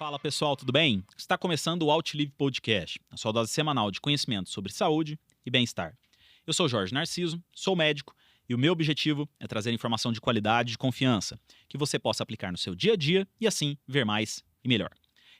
Fala pessoal, tudo bem? Está começando o Outlive Podcast, a sua dose semanal de conhecimento sobre saúde e bem-estar. Eu sou Jorge Narciso, sou médico e o meu objetivo é trazer informação de qualidade e de confiança que você possa aplicar no seu dia a dia e assim ver mais e melhor.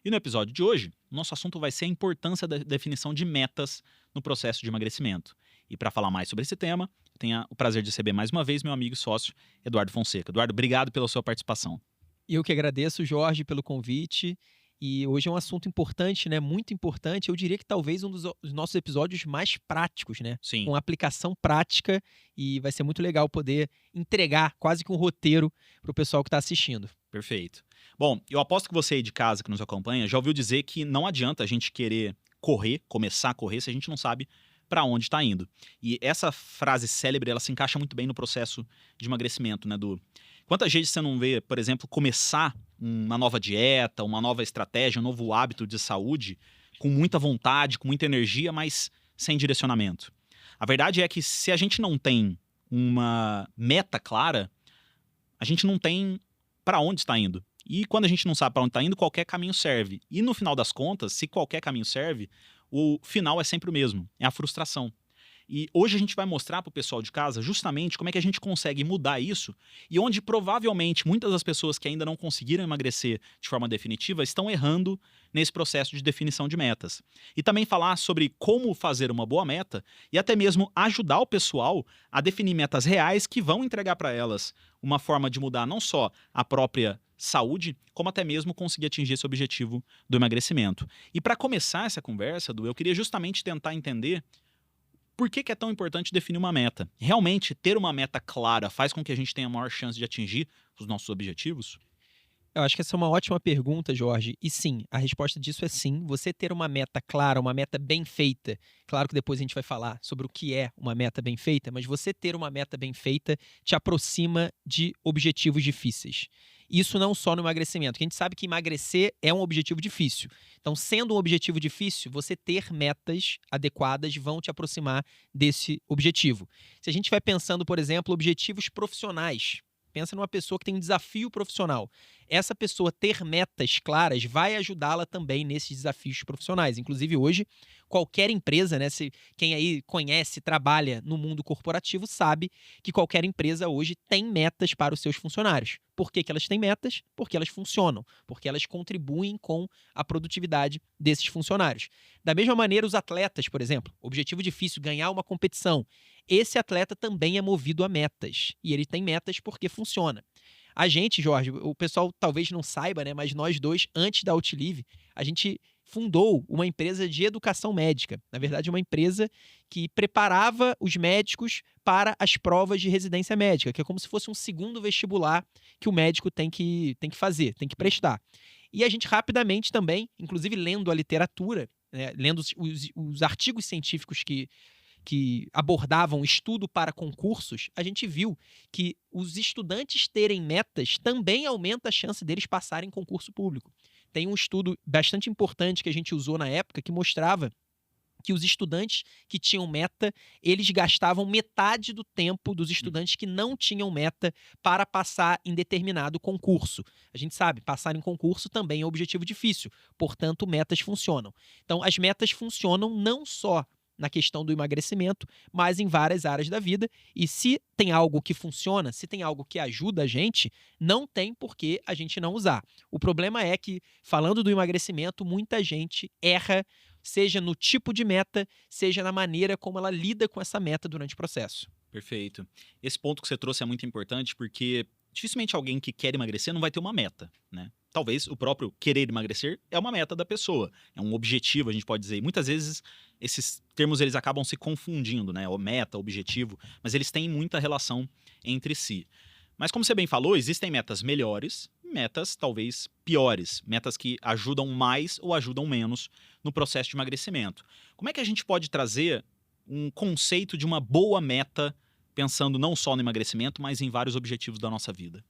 E no episódio de hoje, o nosso assunto vai ser a importância da definição de metas no processo de emagrecimento. E para falar mais sobre esse tema, eu tenho o prazer de receber mais uma vez meu amigo e sócio, Eduardo Fonseca. Eduardo, obrigado pela sua participação. Eu que agradeço, Jorge, pelo convite. E hoje é um assunto importante, né? Muito importante. Eu diria que talvez um dos nossos episódios mais práticos, né? Sim. Com aplicação prática, e vai ser muito legal poder entregar quase que um roteiro para o pessoal que está assistindo. Perfeito. Bom, eu aposto que você aí de casa que nos acompanha já ouviu dizer que não adianta a gente querer correr, começar a correr, se a gente não sabe para onde está indo. E essa frase célebre, ela se encaixa muito bem no processo de emagrecimento, né, Du? Quantas vezes você não vê, por exemplo, começar uma nova dieta, uma nova estratégia, um novo hábito de saúde com muita vontade, com muita energia, mas sem direcionamento? A verdade é que se a gente não tem uma meta clara, a gente não tem para onde está indo. E quando a gente não sabe para onde está indo, qualquer caminho serve. E no final das contas, se qualquer caminho serve, o final é sempre o mesmo, é a frustração. E hoje a gente vai mostrar para o pessoal de casa justamente como é que a gente consegue mudar isso e onde provavelmente muitas das pessoas que ainda não conseguiram emagrecer de forma definitiva estão errando nesse processo de definição de metas. E também falar sobre como fazer uma boa meta e até mesmo ajudar o pessoal a definir metas reais que vão entregar para elas uma forma de mudar não só a própria saúde, como até mesmo conseguir atingir esse objetivo do emagrecimento. E para começar essa conversa, Du, eu queria justamente tentar entender por que é tão importante definir uma meta. Realmente, ter uma meta clara faz com que a gente tenha a maior chance de atingir os nossos objetivos? Eu acho que essa é uma ótima pergunta, Jorge. E sim, a resposta disso é sim. Você ter uma meta clara, uma meta bem feita. Claro que depois a gente vai falar sobre o que é uma meta bem feita, mas você ter uma meta bem feita te aproxima de objetivos difíceis. Isso não só no emagrecimento, porque a gente sabe que emagrecer é um objetivo difícil. Então, sendo um objetivo difícil, você ter metas adequadas vão te aproximar desse objetivo. Se a gente vai pensando, por exemplo, objetivos profissionais, pensa numa pessoa que tem um desafio profissional. Essa pessoa ter metas claras vai ajudá-la também nesses desafios profissionais. Inclusive hoje, qualquer empresa, né, quem aí conhece, trabalha no mundo corporativo, sabe que qualquer empresa hoje tem metas para os seus funcionários. Por que elas têm metas? Porque elas funcionam, porque elas contribuem com a produtividade desses funcionários. Da mesma maneira, os atletas, por exemplo, objetivo difícil, ganhar uma competição. Esse atleta também é movido a metas. E ele tem metas porque funciona. A gente, Jorge, o pessoal talvez não saiba, né? Mas nós dois, antes da Outlive, a gente fundou uma empresa de educação médica. Na verdade, uma empresa que preparava os médicos para as provas de residência médica, que é como se fosse um segundo vestibular que o médico tem que fazer, tem que prestar. E a gente rapidamente também, inclusive lendo a literatura, né, lendo os artigos científicos que abordavam estudo para concursos, a gente viu que os estudantes terem metas também aumenta a chance deles passarem em concurso público. Tem um estudo bastante importante que a gente usou na época que mostrava que os estudantes que tinham meta, eles gastavam metade do tempo dos estudantes que não tinham meta para passar em determinado concurso. A gente sabe, passar em concurso também é um objetivo difícil, portanto, metas funcionam. Então, as metas funcionam não só na questão do emagrecimento, mas em várias áreas da vida. E se tem algo que funciona, se tem algo que ajuda a gente, não tem por que a gente não usar. O problema é que, falando do emagrecimento, muita gente erra, seja no tipo de meta, seja na maneira como ela lida com essa meta durante o processo. Perfeito. Esse ponto que você trouxe é muito importante porque dificilmente alguém que quer emagrecer não vai ter uma meta, né? Talvez o próprio querer emagrecer é uma meta da pessoa, é um objetivo, a gente pode dizer. E muitas vezes esses termos eles acabam se confundindo, né? O meta, objetivo, mas eles têm muita relação entre si. Mas como você bem falou, existem metas melhores, metas talvez piores, metas que ajudam mais ou ajudam menos no processo de emagrecimento. Como é que a gente pode trazer um conceito de uma boa meta, pensando não só no emagrecimento, mas em vários objetivos da nossa vida?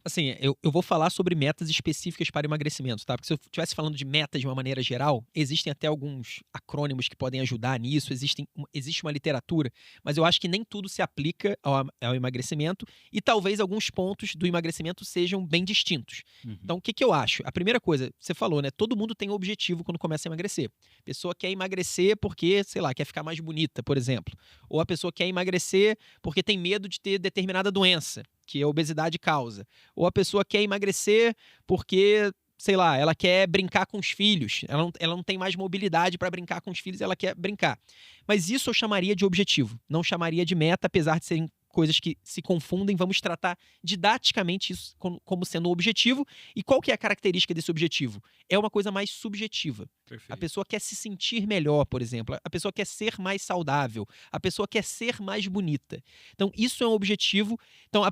Assim, eu vou falar sobre metas específicas para emagrecimento, tá? Porque se eu estivesse falando de metas de uma maneira geral, existem até alguns acrônimos que podem ajudar nisso, existe uma literatura, mas eu acho que nem tudo se aplica ao emagrecimento e talvez alguns pontos do emagrecimento sejam bem distintos. Uhum. Então, o que que eu acho? A primeira coisa, você falou, né? Todo mundo tem um objetivo quando começa a emagrecer. A pessoa quer emagrecer porque, sei lá, quer ficar mais bonita, por exemplo. Ou a pessoa quer emagrecer porque tem medo de ter determinada doença, que a obesidade causa. Ou a pessoa quer emagrecer porque, sei lá, ela quer brincar com os filhos. Ela não tem mais mobilidade para brincar com os filhos, ela quer brincar. Mas isso eu chamaria de objetivo, não chamaria de meta, apesar de serem coisas que se confundem. Vamos tratar didaticamente isso como sendo um objetivo. E qual que é a característica desse objetivo? É uma coisa mais subjetiva. A Perfeito. pessoa quer se sentir melhor, por exemplo. A pessoa quer ser mais saudável. A pessoa quer ser mais bonita. Então, isso é um objetivo. Então,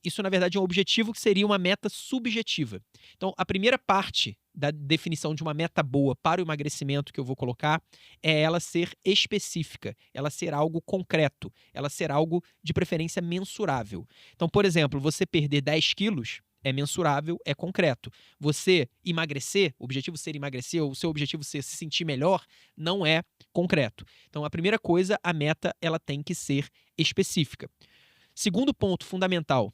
isso, na verdade, é um objetivo que seria uma meta subjetiva. Então, a primeira parte da definição de uma meta boa para o emagrecimento que eu vou colocar é ela ser específica, ela ser algo concreto, ela ser algo de preferência mensurável. Então, por exemplo, você perder 10 quilos é mensurável, é concreto. Você emagrecer, o objetivo ser emagrecer, ou o seu objetivo ser se sentir melhor, não é concreto. Então, a primeira coisa, a meta ela tem que ser específica. Segundo ponto fundamental,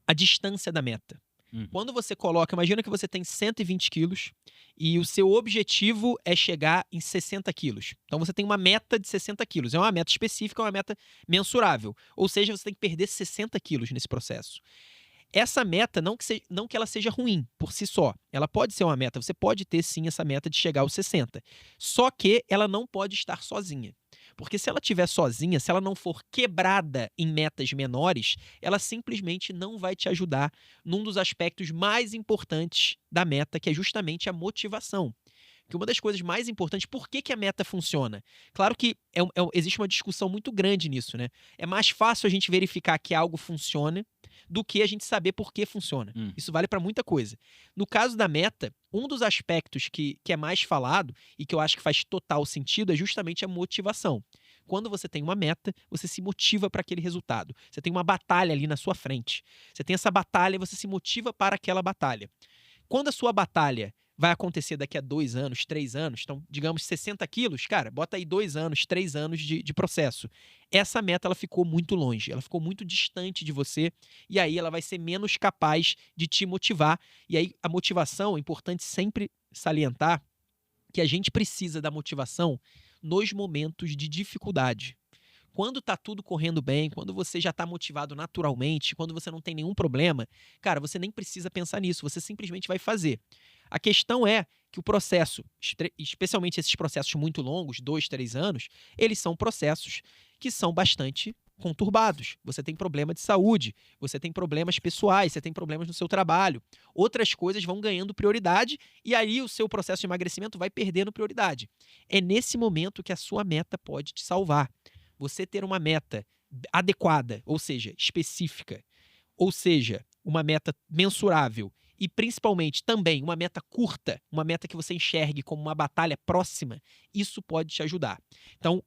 a distância da meta. Uhum. Quando você coloca, imagina que você tem 120 quilos e o seu objetivo é chegar em 60 quilos. Então você tem uma meta de 60 quilos. É uma meta específica, é uma meta mensurável. Ou seja, você tem que perder 60 quilos nesse processo. Essa meta, não que ela seja ruim por si só. Ela pode ser uma meta. Você pode ter sim essa meta de chegar aos 60. Só que ela não pode estar sozinha. Porque se ela estiver sozinha, se ela não for quebrada em metas menores, ela simplesmente não vai te ajudar num dos aspectos mais importantes da meta, que é justamente a motivação. Que uma das coisas mais importantes, por que, que a meta funciona? Claro que existe uma discussão muito grande nisso, né? É mais fácil a gente verificar que algo funciona do que a gente saber por que funciona. Hum. Isso vale para muita coisa. No caso da meta, um dos aspectos que é mais falado e que eu acho que faz total sentido é justamente a motivação. Quando você tem uma meta, você se motiva para aquele resultado. Você tem uma batalha ali na sua frente. Você tem essa batalha e você se motiva para aquela batalha. Quando a sua batalha vai acontecer daqui a 2 anos, 3 anos, então, digamos, 60 quilos, cara, bota aí 2 anos, 3 anos de processo. Essa meta, ela ficou muito longe, ela ficou muito distante de você, e aí ela vai ser menos capaz de te motivar. E aí, a motivação, é importante sempre salientar que a gente precisa da motivação nos momentos de dificuldade. Quando tá tudo correndo bem, quando você já tá motivado naturalmente, quando você não tem nenhum problema, cara, você nem precisa pensar nisso, você simplesmente vai fazer. A questão é que o processo, especialmente esses processos muito longos, 2, 3 anos, eles são processos que são bastante conturbados. Você tem problema de saúde, você tem problemas pessoais, você tem problemas no seu trabalho. Outras coisas vão ganhando prioridade e aí o seu processo de emagrecimento vai perdendo prioridade. É nesse momento que a sua meta pode te salvar. Você ter uma meta adequada, ou seja, específica, ou seja, uma meta mensurável e principalmente também uma meta curta, uma meta que você enxergue como uma batalha próxima, isso pode te ajudar. Então,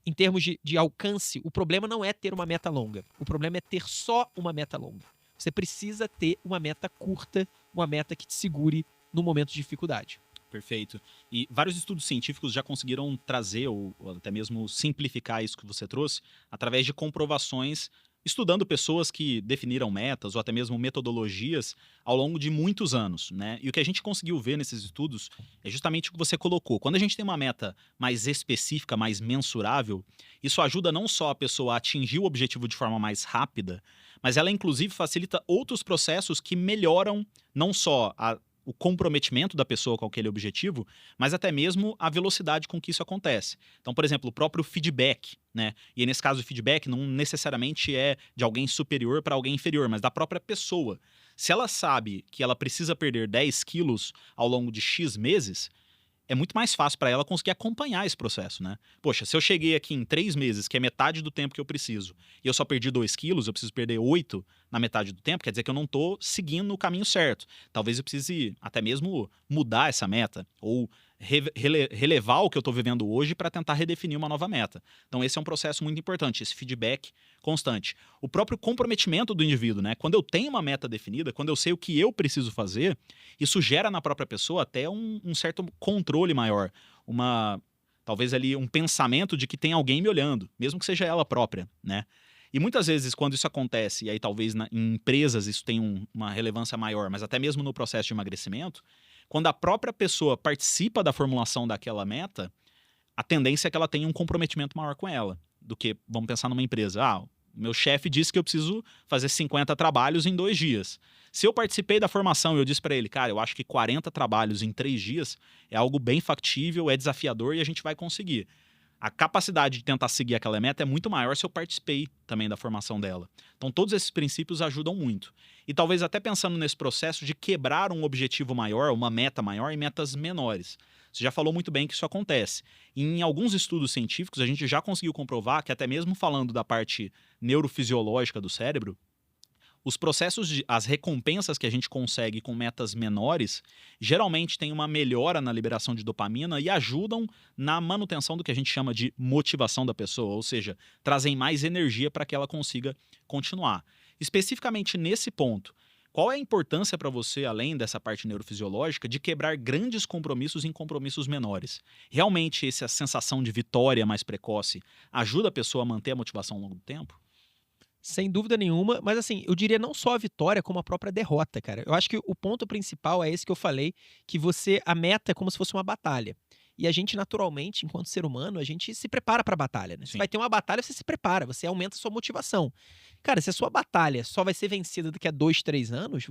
em termos de alcance, o problema não é ter uma meta longa, o problema é ter só uma meta longa. Você precisa ter uma meta curta, uma meta que te segure no momento de dificuldade. Perfeito. E vários estudos científicos já conseguiram trazer ou até mesmo simplificar isso que você trouxe através de comprovações, estudando pessoas que definiram metas ou até mesmo metodologias ao longo de muitos anos, né? E o que a gente conseguiu ver nesses estudos é justamente o que você colocou. Quando a gente tem uma meta mais específica, mais mensurável, isso ajuda não só a pessoa a atingir o objetivo de forma mais rápida, mas ela inclusive facilita outros processos que melhoram não só o comprometimento da pessoa com aquele objetivo, mas até mesmo a velocidade com que isso acontece. Então, por exemplo, o próprio feedback, né? E aí, nesse caso, o feedback não necessariamente é de alguém superior para alguém inferior, mas da própria pessoa. Se ela sabe que ela precisa perder 10 quilos ao longo de X meses, é muito mais fácil para ela conseguir acompanhar esse processo, né? Poxa, se eu cheguei aqui em 3 meses, que é metade do tempo que eu preciso, e eu só perdi 2 quilos, eu preciso perder 8 na metade do tempo, quer dizer que eu não estou seguindo o caminho certo. Talvez eu precise até mesmo mudar essa meta, ou relevar o que eu estou vivendo hoje para tentar redefinir uma nova meta. Então esse é um processo muito importante, esse feedback constante. O próprio comprometimento do indivíduo, né? Quando eu tenho uma meta definida, quando eu sei o que eu preciso fazer, isso gera na própria pessoa até um certo controle maior, talvez ali um pensamento de que tem alguém me olhando, mesmo que seja ela própria, né? E muitas vezes, quando isso acontece, e aí talvez em empresas isso tenha uma relevância maior, mas até mesmo no processo de emagrecimento, quando a própria pessoa participa da formulação daquela meta, a tendência é que ela tenha um comprometimento maior com ela, do que, vamos pensar numa empresa, meu chefe disse que eu preciso fazer 50 trabalhos em 2 dias. Se eu participei da formação e eu disse para ele, cara, eu acho que 40 trabalhos em 3 dias é algo bem factível, é desafiador e a gente vai conseguir. A capacidade de tentar seguir aquela meta é muito maior se eu participei também da formação dela. Então, todos esses princípios ajudam muito. E talvez até pensando nesse processo de quebrar um objetivo maior, uma meta maior, em metas menores. Você já falou muito bem que isso acontece. Em alguns estudos científicos, a gente já conseguiu comprovar que, até mesmo falando da parte neurofisiológica do cérebro, os processos, as recompensas que a gente consegue com metas menores, geralmente tem uma melhora na liberação de dopamina e ajudam na manutenção do que a gente chama de motivação da pessoa, ou seja, trazem mais energia para que ela consiga continuar. Especificamente nesse ponto, qual é a importância para você, além dessa parte neurofisiológica, de quebrar grandes compromissos em compromissos menores? Realmente essa sensação de vitória mais precoce ajuda a pessoa a manter a motivação ao longo do tempo? Sem dúvida nenhuma, mas assim, eu diria não só a vitória, como a própria derrota, cara. Eu acho que o ponto principal é esse que eu falei, que a meta é como se fosse uma batalha. E a gente, naturalmente, enquanto ser humano, a gente se prepara para a batalha, né? Você Sim. vai ter uma batalha, você se prepara, você aumenta a sua motivação. Cara, se a sua batalha só vai ser vencida daqui a 2, 3 anos,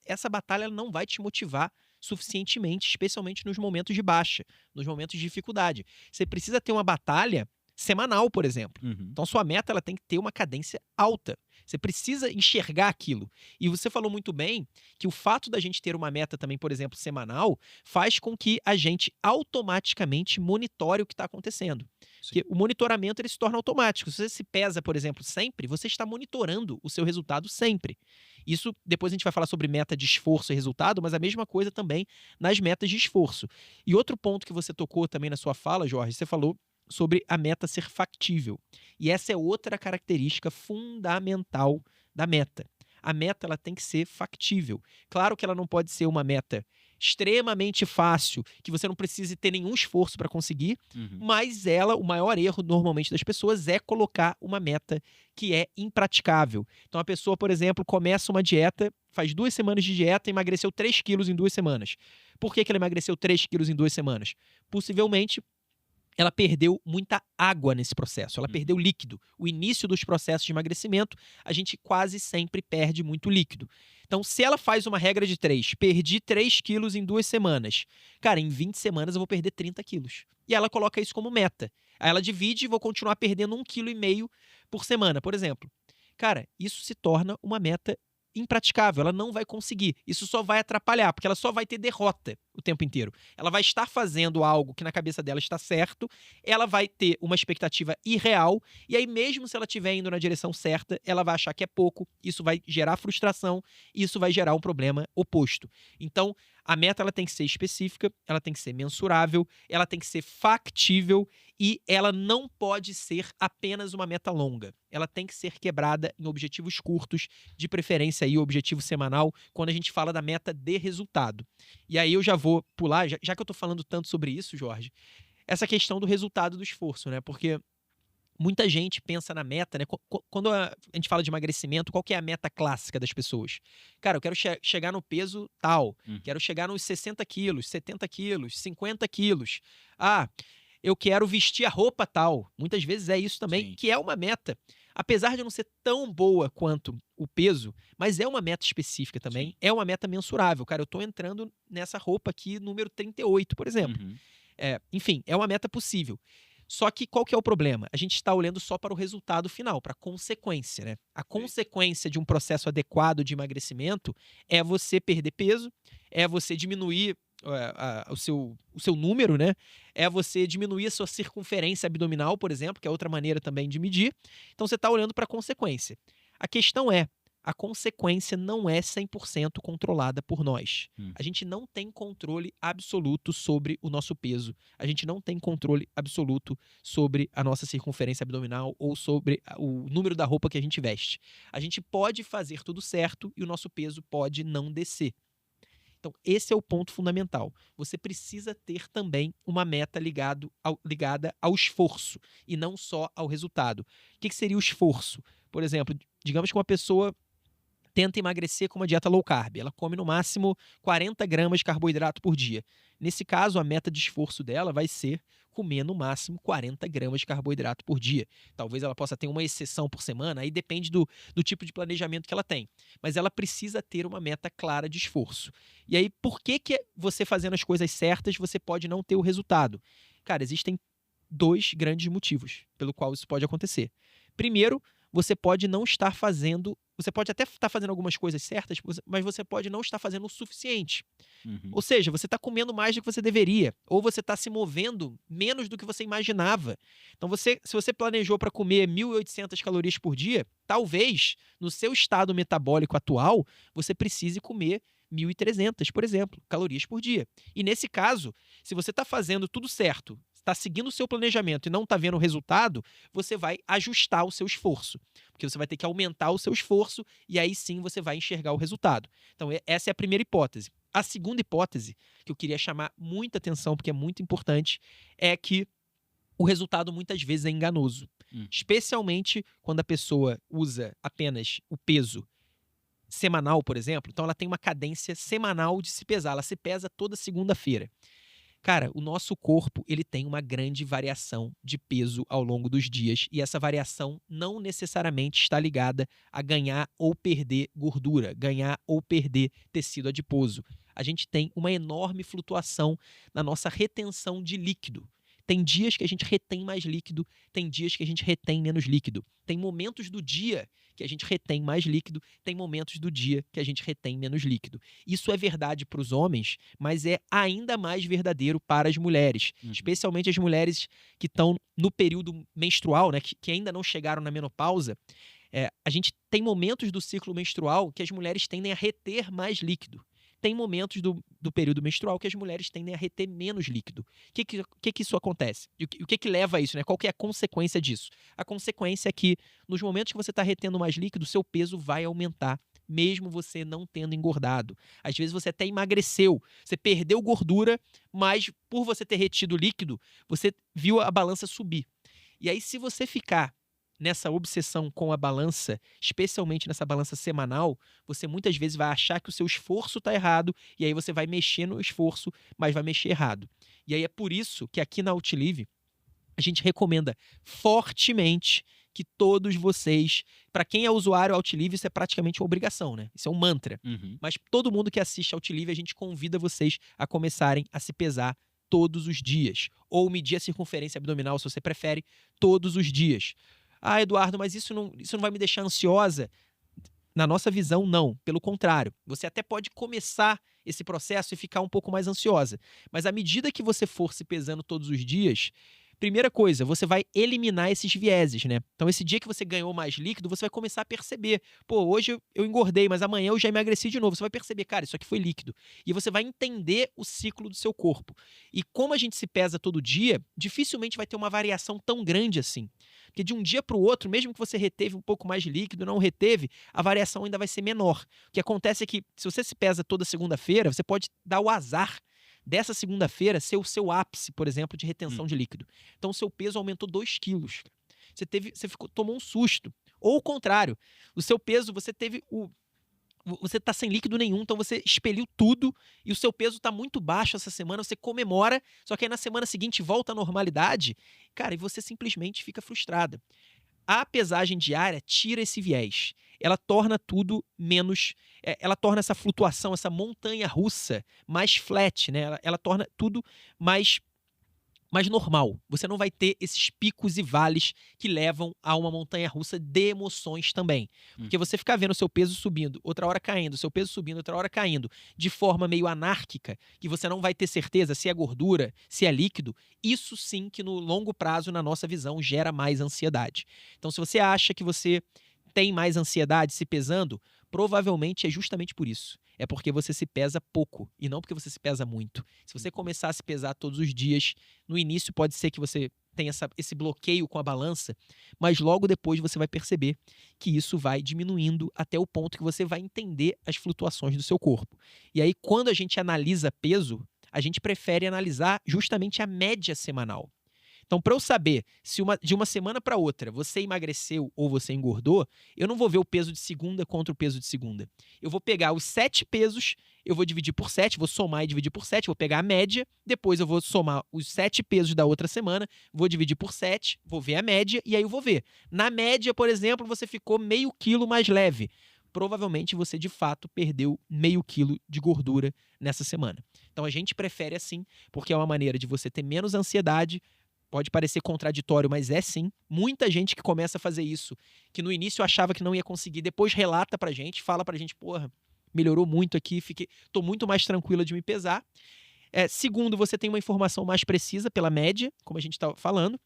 essa batalha não vai te motivar suficientemente, especialmente nos momentos de baixa, nos momentos de dificuldade. Você precisa ter uma batalha semanal, por exemplo. Uhum. Então, sua meta ela tem que ter uma cadência alta. Você precisa enxergar aquilo. E você falou muito bem que o fato da gente ter uma meta também, por exemplo, semanal, faz com que a gente automaticamente monitore o que está acontecendo. Sim. Porque o monitoramento ele se torna automático. Se você se pesa, por exemplo, sempre, você está monitorando o seu resultado sempre. Isso, depois a gente vai falar sobre meta de esforço e resultado, mas a mesma coisa também nas metas de esforço. E outro ponto que você tocou também na sua fala, Jorge, você falou sobre a meta ser factível. E essa é outra característica fundamental da meta. A meta ela tem que ser factível. Claro que ela não pode ser uma meta extremamente fácil, que você não precise ter nenhum esforço para conseguir, Uhum. mas o maior erro normalmente das pessoas é colocar uma meta que é impraticável. Então a pessoa, por exemplo, começa uma dieta, faz 2 semanas de dieta e emagreceu 3 quilos em 2 semanas. Por que ela emagreceu 3 quilos em 2 semanas? Possivelmente ela perdeu muita água nesse processo, ela perdeu líquido. O início dos processos de emagrecimento, a gente quase sempre perde muito líquido. Então, se ela faz uma regra de 3, perdi 3 quilos em 2 semanas, cara, em 20 semanas eu vou perder 30 quilos. E ela coloca isso como meta. Aí ela divide e vou continuar perdendo 1,5 kg por semana, por exemplo. Cara, isso se torna uma meta impraticável, ela não vai conseguir. Isso só vai atrapalhar, porque ela só vai ter derrota o tempo inteiro. Ela vai estar fazendo algo que na cabeça dela está certo, ela vai ter uma expectativa irreal, e aí mesmo se ela estiver indo na direção certa, ela vai achar que é pouco, isso vai gerar frustração, e isso vai gerar um problema oposto. Então, a meta ela tem que ser específica, ela tem que ser mensurável, ela tem que ser factível e ela não pode ser apenas uma meta longa. Ela tem que ser quebrada em objetivos curtos, de preferência aí o objetivo semanal, quando a gente fala da meta de resultado. E aí eu já vou pular, já que eu estou falando tanto sobre isso, Jorge, essa questão do resultado do esforço, né? Porque muita gente pensa na meta, né? Quando a gente fala de emagrecimento, qual que é a meta clássica das pessoas? Cara, eu quero chegar no peso tal, quero chegar nos 60 quilos, 70 quilos, 50 quilos. Eu quero vestir a roupa tal. Muitas vezes é isso também, Sim. que é uma meta. Apesar de não ser tão boa quanto o peso, mas é uma meta específica também, Sim. é uma meta mensurável. Cara, eu tô entrando nessa roupa aqui, número 38, por exemplo. Uhum. Enfim, é uma meta possível. Só que qual que é o problema? A gente está olhando só para o resultado final, para a consequência, né? A consequência de um processo adequado de emagrecimento é você perder peso, é você diminuir o seu número, né? É você diminuir a sua circunferência abdominal, por exemplo, que é outra maneira também de medir. Então você está olhando para a consequência. A questão é, a consequência não é 100% controlada por nós. Hum. A gente não tem controle absoluto sobre o nosso peso. A gente não tem controle absoluto sobre a nossa circunferência abdominal ou sobre o número da roupa que a gente veste. A gente pode fazer tudo certo e o nosso peso pode não descer. Então, esse é o ponto fundamental. Você precisa ter também uma meta ligada ao esforço e não só ao resultado. O que seria o esforço? Por exemplo, digamos que uma pessoa tenta emagrecer com uma dieta low carb. Ela come no máximo 40 gramas de carboidrato por dia. Nesse caso, a meta de esforço dela vai ser comer no máximo 40 gramas de carboidrato por dia. Talvez ela possa ter uma exceção por semana, aí depende do tipo de planejamento que ela tem. Mas ela precisa ter uma meta clara de esforço. E aí, por que você fazendo as coisas certas, você pode não ter o resultado? Cara, existem 2 grandes motivos pelo qual isso pode acontecer. Primeiro, você pode não estar fazendo. Você pode até estar fazendo algumas coisas certas, mas você pode não estar fazendo o suficiente. Uhum. Ou seja, você está comendo mais do que você deveria, ou você está se movendo menos do que você imaginava. Então, se você planejou para comer 1.800 calorias por dia, talvez, no seu estado metabólico atual, você precise comer 1.300, por exemplo, calorias por dia. E nesse caso, se você está fazendo tudo certo, está seguindo o seu planejamento e não está vendo o resultado, você vai ajustar o seu esforço. Porque você vai ter que aumentar o seu esforço e aí sim você vai enxergar o resultado. Então, essa é a primeira hipótese. A segunda hipótese, que eu queria chamar muita atenção, porque é muito importante, é que o resultado muitas vezes é enganoso. Especialmente quando a pessoa usa apenas o peso semanal, por exemplo. Então, ela tem uma cadência semanal de se pesar. Ela se pesa toda segunda-feira. Cara, o nosso corpo, ele tem uma grande variação de peso ao longo dos dias e essa variação não necessariamente está ligada a ganhar ou perder gordura, ganhar ou perder tecido adiposo. A gente tem uma enorme flutuação na nossa retenção de líquido. Tem dias que a gente retém mais líquido, tem dias que a gente retém menos líquido. Tem momentos do dia que a gente retém mais líquido, tem momentos do dia que a gente retém menos líquido. Isso é verdade para os homens, mas é ainda mais verdadeiro para as mulheres. Especialmente as mulheres que estão no período menstrual, né, que ainda não chegaram na menopausa. A gente tem momentos do ciclo menstrual que as mulheres tendem a reter mais líquido. Tem momentos do período menstrual que as mulheres tendem a reter menos líquido. O que isso acontece? E o que leva a isso? Né? Qual que é a consequência disso? A consequência é que, nos momentos que você está retendo mais líquido, seu peso vai aumentar, mesmo você não tendo engordado. Às vezes você até emagreceu, você perdeu gordura, mas por você ter retido líquido, você viu a balança subir. E aí, se você ficar nessa obsessão com a balança, especialmente nessa balança semanal, você muitas vezes vai achar que o seu esforço está errado e aí você vai mexer no esforço, mas vai mexer errado. E aí é por isso que aqui na Outlive a gente recomenda fortemente que todos vocês, para quem é usuário Outlive, isso é praticamente uma obrigação, né? Isso é um mantra. Mas todo mundo que assiste Outlive, a gente convida vocês a começarem a se pesar todos os dias, ou medir a circunferência abdominal, se você prefere, todos os dias. Ah, Eduardo, mas isso não vai me deixar ansiosa? Na nossa visão, não. Pelo contrário, você até pode começar esse processo e ficar um pouco mais ansiosa. Mas à medida que você for se pesando todos os dias, primeira coisa, você vai eliminar esses vieses, né? Então, esse dia que você ganhou mais líquido, você vai começar a perceber. Pô, hoje eu engordei, mas amanhã eu já emagreci de novo. Você vai perceber, cara, isso aqui foi líquido. E você vai entender o ciclo do seu corpo. E como a gente se pesa todo dia, dificilmente vai ter uma variação tão grande assim. Porque de um dia para o outro, mesmo que você reteve um pouco mais de líquido, não reteve, a variação ainda vai ser menor. O que acontece é que, se você se pesa toda segunda-feira, você pode dar o azar dessa segunda-feira ser o seu ápice, por exemplo, de retenção de líquido. Então, o seu peso aumentou 2 quilos. Tomou um susto. Ou o contrário, o seu peso, você está sem líquido nenhum, então você expeliu tudo e o seu peso está muito baixo essa semana, você comemora, só que aí na semana seguinte volta à normalidade, cara, e você simplesmente fica frustrada. A pesagem diária tira esse viés. Ela torna tudo menos... Ela torna essa flutuação, essa montanha-russa mais flat, né? Ela torna tudo mais normal. Você não vai ter esses picos e vales que levam a uma montanha-russa de emoções também. Porque você ficar vendo o seu peso subindo, outra hora caindo, seu peso subindo, outra hora caindo, de forma meio anárquica, que você não vai ter certeza se é gordura, se é líquido, isso sim que no longo prazo, na nossa visão, gera mais ansiedade. Então, se você acha que você tem mais ansiedade se pesando, Provavelmente é justamente por isso. É porque você se pesa pouco e não porque você se pesa muito. Se você começar a se pesar todos os dias, no início pode ser que você tenha esse bloqueio com a balança, mas logo depois você vai perceber que isso vai diminuindo até o ponto que você vai entender as flutuações do seu corpo. E aí, quando a gente analisa peso, a gente prefere analisar justamente a média semanal. Então, para eu saber se de uma semana para outra você emagreceu ou você engordou, eu não vou ver o peso de segunda contra o peso de segunda. Eu vou pegar os 7 pesos, eu vou dividir por 7, vou somar e dividir por 7, vou pegar a média, depois eu vou somar os 7 pesos da outra semana, vou dividir por 7, vou ver a média e aí eu vou ver. Na média, por exemplo, você ficou meio quilo mais leve. Provavelmente você de fato perdeu meio quilo de gordura nessa semana. Então a gente prefere assim, porque é uma maneira de você ter menos ansiedade. Pode parecer contraditório, mas é sim. Muita gente que começa a fazer isso, que no início achava que não ia conseguir, depois relata pra gente, fala pra gente, porra, melhorou muito aqui, tô muito mais tranquila de me pesar. Segundo, você tem uma informação mais precisa pela média, como a gente tá falando.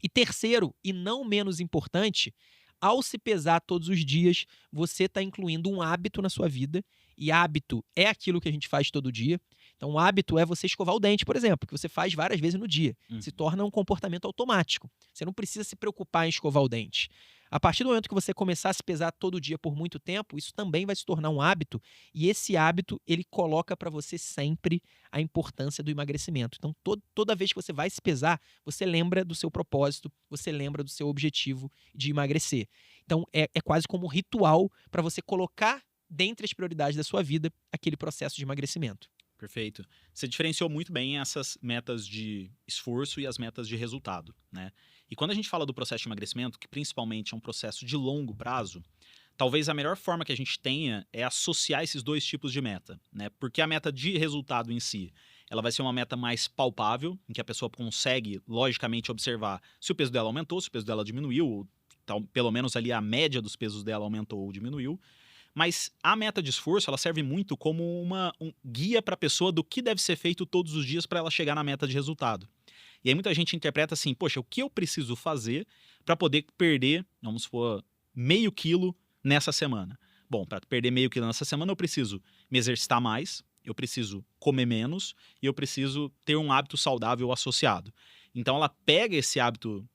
E terceiro, e não menos importante, ao se pesar todos os dias, você está incluindo um hábito na sua vida, e hábito é aquilo que a gente faz todo dia. Então, o hábito é você escovar o dente, por exemplo, que você faz várias vezes no dia. Se torna um comportamento automático. Você não precisa se preocupar em escovar o dente. A partir do momento que você começar a se pesar todo dia por muito tempo, isso também vai se tornar um hábito, e esse hábito, ele coloca para você sempre a importância do emagrecimento. Então, toda vez que você vai se pesar, você lembra do seu propósito, você lembra do seu objetivo de emagrecer. Então, é quase como um ritual para você colocar dentre as prioridades da sua vida aquele processo de emagrecimento. Perfeito. Você diferenciou muito bem essas metas de esforço e as metas de resultado, né? E quando a gente fala do processo de emagrecimento, que principalmente é um processo de longo prazo, talvez a melhor forma que a gente tenha é associar esses dois tipos de meta, né? Porque a meta de resultado em si, ela vai ser uma meta mais palpável, em que a pessoa consegue, logicamente, observar se o peso dela aumentou, se o peso dela diminuiu, ou pelo menos ali a média dos pesos dela aumentou ou diminuiu. Mas a meta de esforço, ela serve muito como um guia para a pessoa do que deve ser feito todos os dias para ela chegar na meta de resultado. E aí muita gente interpreta assim, poxa, o que eu preciso fazer para poder perder, vamos supor, meio quilo nessa semana? Bom, para perder meio quilo nessa semana eu preciso me exercitar mais, eu preciso comer menos e eu preciso ter um hábito saudável associado. Então ela pega esse hábito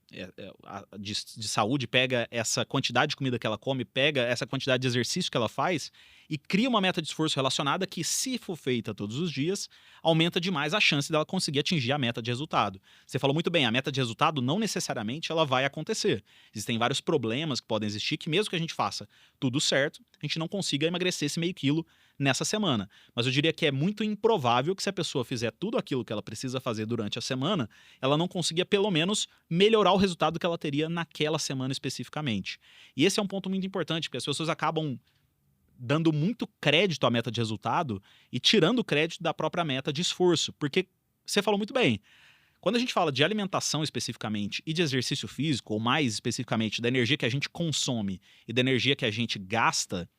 de saúde, pega essa quantidade de comida que ela come, pega essa quantidade de exercício que ela faz e cria uma meta de esforço relacionada que, se for feita todos os dias, aumenta demais a chance dela conseguir atingir a meta de resultado. Você falou muito bem, a meta de resultado não necessariamente ela vai acontecer. Existem vários problemas que podem existir que mesmo que a gente faça tudo certo, a gente não consiga emagrecer esse meio quilo nessa semana. Mas eu diria que é muito improvável que, se a pessoa fizer tudo aquilo que ela precisa fazer durante a semana, ela não consiga pelo menos melhorar o resultado que ela teria naquela semana especificamente. E esse é um ponto muito importante, porque as pessoas acabam dando muito crédito à meta de resultado e tirando o crédito da própria meta de esforço, porque você falou muito bem, quando a gente fala de alimentação especificamente e de exercício físico, ou mais especificamente da energia que a gente consome e da energia que a gente gasta,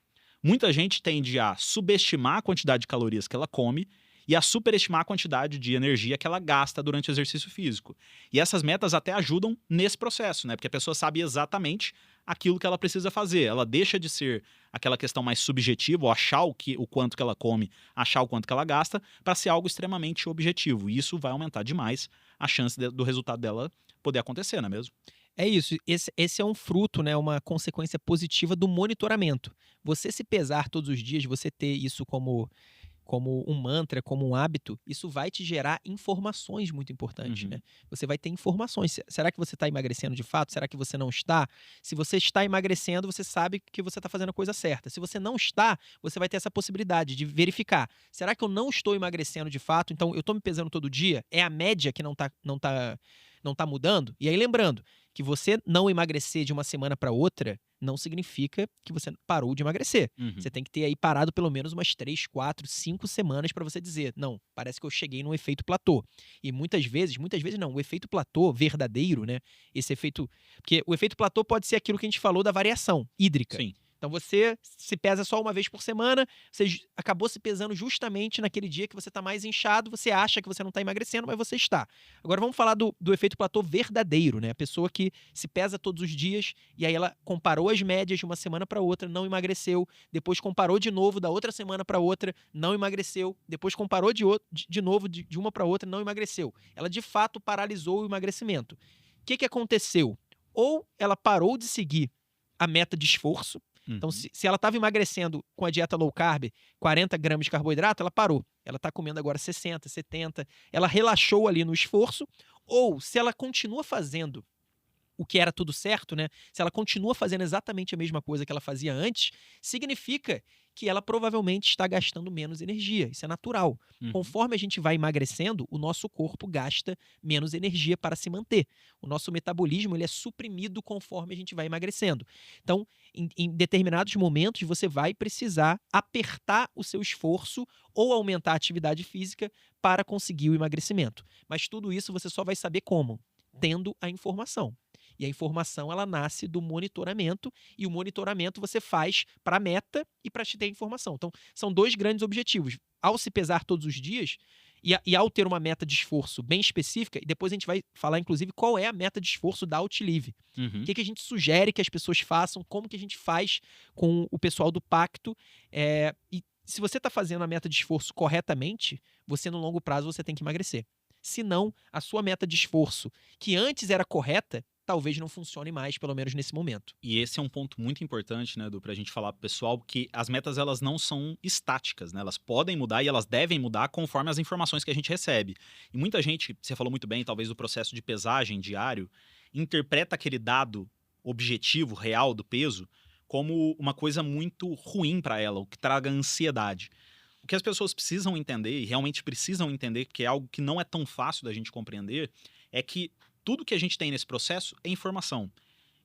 muita gente tende a subestimar a quantidade de calorias que ela come e a superestimar a quantidade de energia que ela gasta durante o exercício físico. E essas metas até ajudam nesse processo, né? Porque a pessoa sabe exatamente aquilo que ela precisa fazer. Ela deixa de ser aquela questão mais subjetiva, ou achar o quanto que ela come, achar o quanto que ela gasta, para ser algo extremamente objetivo. E isso vai aumentar demais a chance do resultado dela poder acontecer, não é mesmo? É isso, esse é um fruto, né, uma consequência positiva do monitoramento. Você se pesar todos os dias, você ter isso como um mantra, como um hábito, isso vai te gerar informações muito importantes, né? Você vai ter informações. Será que você está emagrecendo de fato? Será que você não está? Se você está emagrecendo, você sabe que você está fazendo a coisa certa. Se você não está, você vai ter essa possibilidade de verificar. Será que eu não estou emagrecendo de fato? Então, eu estou me pesando todo dia? É a média que não tá mudando? E aí, lembrando que você não emagrecer de uma semana para outra não significa que você parou de emagrecer. Você tem que ter aí parado pelo menos umas 3, 4, 5 semanas para você dizer, não, parece que eu cheguei num efeito platô. E muitas vezes não, o efeito platô verdadeiro, né? Esse efeito... Porque o efeito platô pode ser aquilo que a gente falou da variação hídrica. Sim. Então você se pesa só uma vez por semana, você acabou se pesando justamente naquele dia que você está mais inchado, você acha que você não está emagrecendo, mas você está. Agora vamos falar do efeito platô verdadeiro, né? A pessoa que se pesa todos os dias e aí ela comparou as médias de uma semana para outra, não emagreceu, depois comparou de novo da outra semana para outra, não emagreceu, depois comparou de novo de uma para outra, não emagreceu. Ela de fato paralisou o emagrecimento. O que aconteceu? Ou ela parou de seguir a meta de esforço. Então, se ela estava emagrecendo com a dieta low carb, 40 gramas de carboidrato, ela parou. Ela está comendo agora 60, 70. Ela relaxou ali no esforço. Ou, se ela continua fazendo o que era tudo certo, né? Se ela continua fazendo exatamente a mesma coisa que ela fazia antes, significa que ela provavelmente está gastando menos energia. Isso é natural. Conforme a gente vai emagrecendo, o nosso corpo gasta menos energia para se manter. O nosso metabolismo ele é suprimido conforme a gente vai emagrecendo. Então, em determinados momentos, você vai precisar apertar o seu esforço ou aumentar a atividade física para conseguir o emagrecimento. Mas tudo isso você só vai saber como? Tendo a informação. E a informação ela nasce do monitoramento, e o monitoramento você faz para a meta e para te ter informação. Então, são dois grandes objetivos. Ao se pesar todos os dias e ao ter uma meta de esforço bem específica, e depois a gente vai falar, inclusive, qual é a meta de esforço da Outlive. O que a gente sugere que as pessoas façam, como que a gente faz com o pessoal do Pacto. E se você está fazendo a meta de esforço corretamente, você no longo prazo você tem que emagrecer. Se não, a sua meta de esforço, que antes era correta, talvez não funcione mais, pelo menos nesse momento. E esse é um ponto muito importante, né, Edu, pra gente falar pro pessoal, que as metas elas não são estáticas, né? Elas podem mudar e elas devem mudar conforme as informações que a gente recebe. E muita gente, você falou muito bem, talvez do processo de pesagem diário, interpreta aquele dado objetivo, real do peso, como uma coisa muito ruim para ela, o que traga ansiedade. O que as pessoas precisam entender, e realmente precisam entender, que é algo que não é tão fácil da gente compreender, é que tudo que a gente tem nesse processo é informação.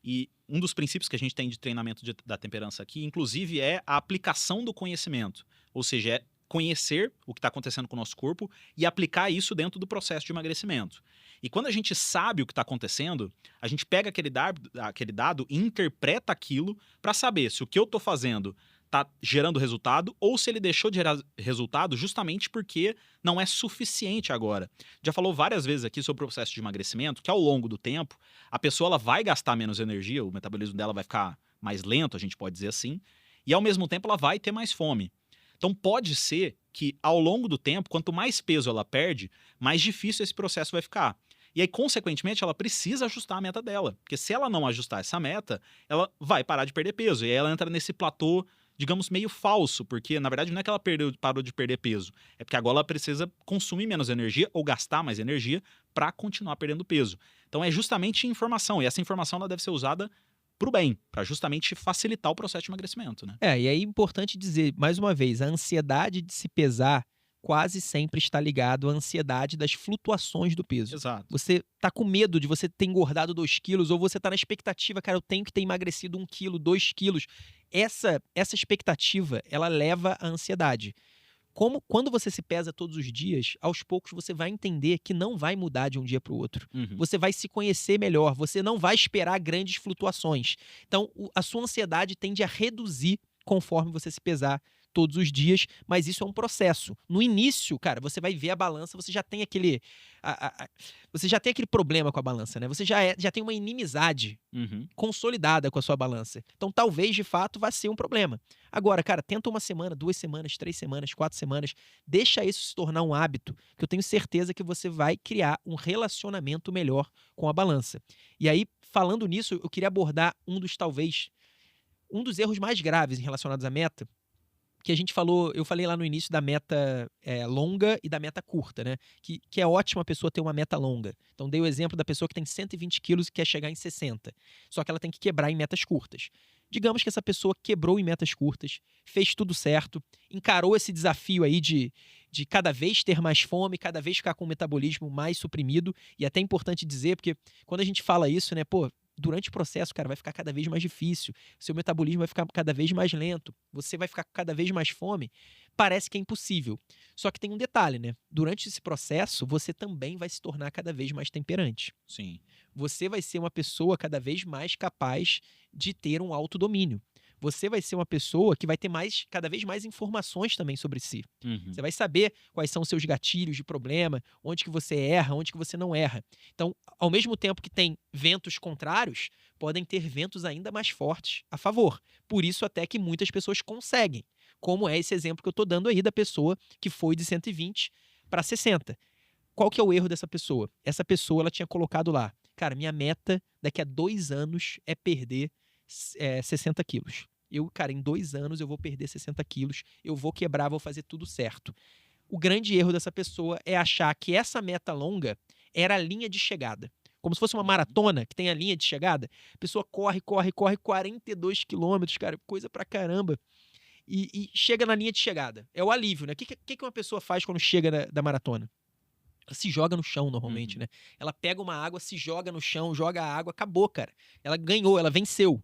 E um dos princípios que a gente tem de treinamento da temperança aqui, inclusive, é a aplicação do conhecimento. Ou seja, é conhecer o que está acontecendo com o nosso corpo e aplicar isso dentro do processo de emagrecimento. E quando a gente sabe o que está acontecendo, a gente pega aquele dado e interpreta aquilo para saber se o que eu estou fazendo está gerando resultado ou se ele deixou de gerar resultado justamente porque não é suficiente agora. Já falou várias vezes aqui sobre o processo de emagrecimento, que ao longo do tempo, a pessoa ela vai gastar menos energia, o metabolismo dela vai ficar mais lento, a gente pode dizer assim, e ao mesmo tempo ela vai ter mais fome. Então pode ser que ao longo do tempo, quanto mais peso ela perde, mais difícil esse processo vai ficar. E aí, consequentemente, ela precisa ajustar a meta dela. Porque se ela não ajustar essa meta, ela vai parar de perder peso. E aí ela entra nesse platô, digamos, meio falso, porque na verdade não é que ela parou de perder peso, é porque agora ela precisa consumir menos energia ou gastar mais energia para continuar perdendo peso. Então é justamente informação, e essa informação ela deve ser usada para o bem, para justamente facilitar o processo de emagrecimento, né? E aí é importante dizer, mais uma vez, a ansiedade de se pesar quase sempre está ligado à ansiedade das flutuações do peso. Exato. Você tá com medo de você ter engordado 2 quilos, ou você tá na expectativa, cara, eu tenho que ter emagrecido 1 quilo, 2 quilos. Essa expectativa, ela leva à ansiedade. Quando você se pesa todos os dias, aos poucos você vai entender que não vai mudar de um dia para o outro. Você vai se conhecer melhor, você não vai esperar grandes flutuações. Então, a sua ansiedade tende a reduzir conforme você se pesar todos os dias, mas isso é um processo. No início, cara, você vai ver a balança, você já tem aquele você já tem aquele problema com a balança, né? Você já tem uma inimizade consolidada com a sua balança. Então, talvez, de fato, vá ser um problema. Agora, cara, tenta 1 semana, 2 semanas, 3 semanas, 4 semanas, deixa isso se tornar um hábito, que eu tenho certeza que você vai criar um relacionamento melhor com a balança. E aí, falando nisso, eu queria abordar um dos erros mais graves relacionados à meta, que a gente falou, eu falei lá no início da meta longa e da meta curta, né? Que é ótimo a pessoa ter uma meta longa. Então, dei o exemplo da pessoa que tem 120 quilos e quer chegar em 60. Só que ela tem que quebrar em metas curtas. Digamos que essa pessoa quebrou em metas curtas, fez tudo certo, encarou esse desafio aí de cada vez ter mais fome, cada vez ficar com o metabolismo mais suprimido. E até é importante dizer, porque quando a gente fala isso, né, pô, durante o processo, cara, vai ficar cada vez mais difícil, seu metabolismo vai ficar cada vez mais lento, você vai ficar com cada vez mais fome, parece que é impossível. Só que tem um detalhe, né? Durante esse processo, você também vai se tornar cada vez mais temperante. Sim. Você vai ser uma pessoa cada vez mais capaz de ter um autodomínio. você vai ser uma pessoa que vai ter cada vez mais informações também sobre si. Uhum. Você vai saber quais são os seus gatilhos de problema, onde que você erra, onde que você não erra. Então, ao mesmo tempo que tem ventos contrários, podem ter ventos ainda mais fortes a favor. Por isso até que muitas pessoas conseguem, como é esse exemplo que eu estou dando aí da pessoa que foi de 120 para 60. Qual que é o erro dessa pessoa? Essa pessoa ela tinha colocado lá, cara, minha meta daqui a 2 anos é perder 60 quilos. Cara, em 2 anos eu vou perder 60 quilos, eu vou quebrar, vou fazer tudo certo. O grande erro dessa pessoa é achar que essa meta longa era a linha de chegada. Como se fosse uma maratona que tem a linha de chegada. A pessoa corre 42 quilômetros, cara, coisa pra caramba. E chega na linha de chegada. É o alívio, né? O que uma pessoa faz quando chega da maratona? Ela se joga no chão normalmente, né? Ela pega uma água, se joga no chão, joga a água, acabou, cara. Ela ganhou, ela venceu.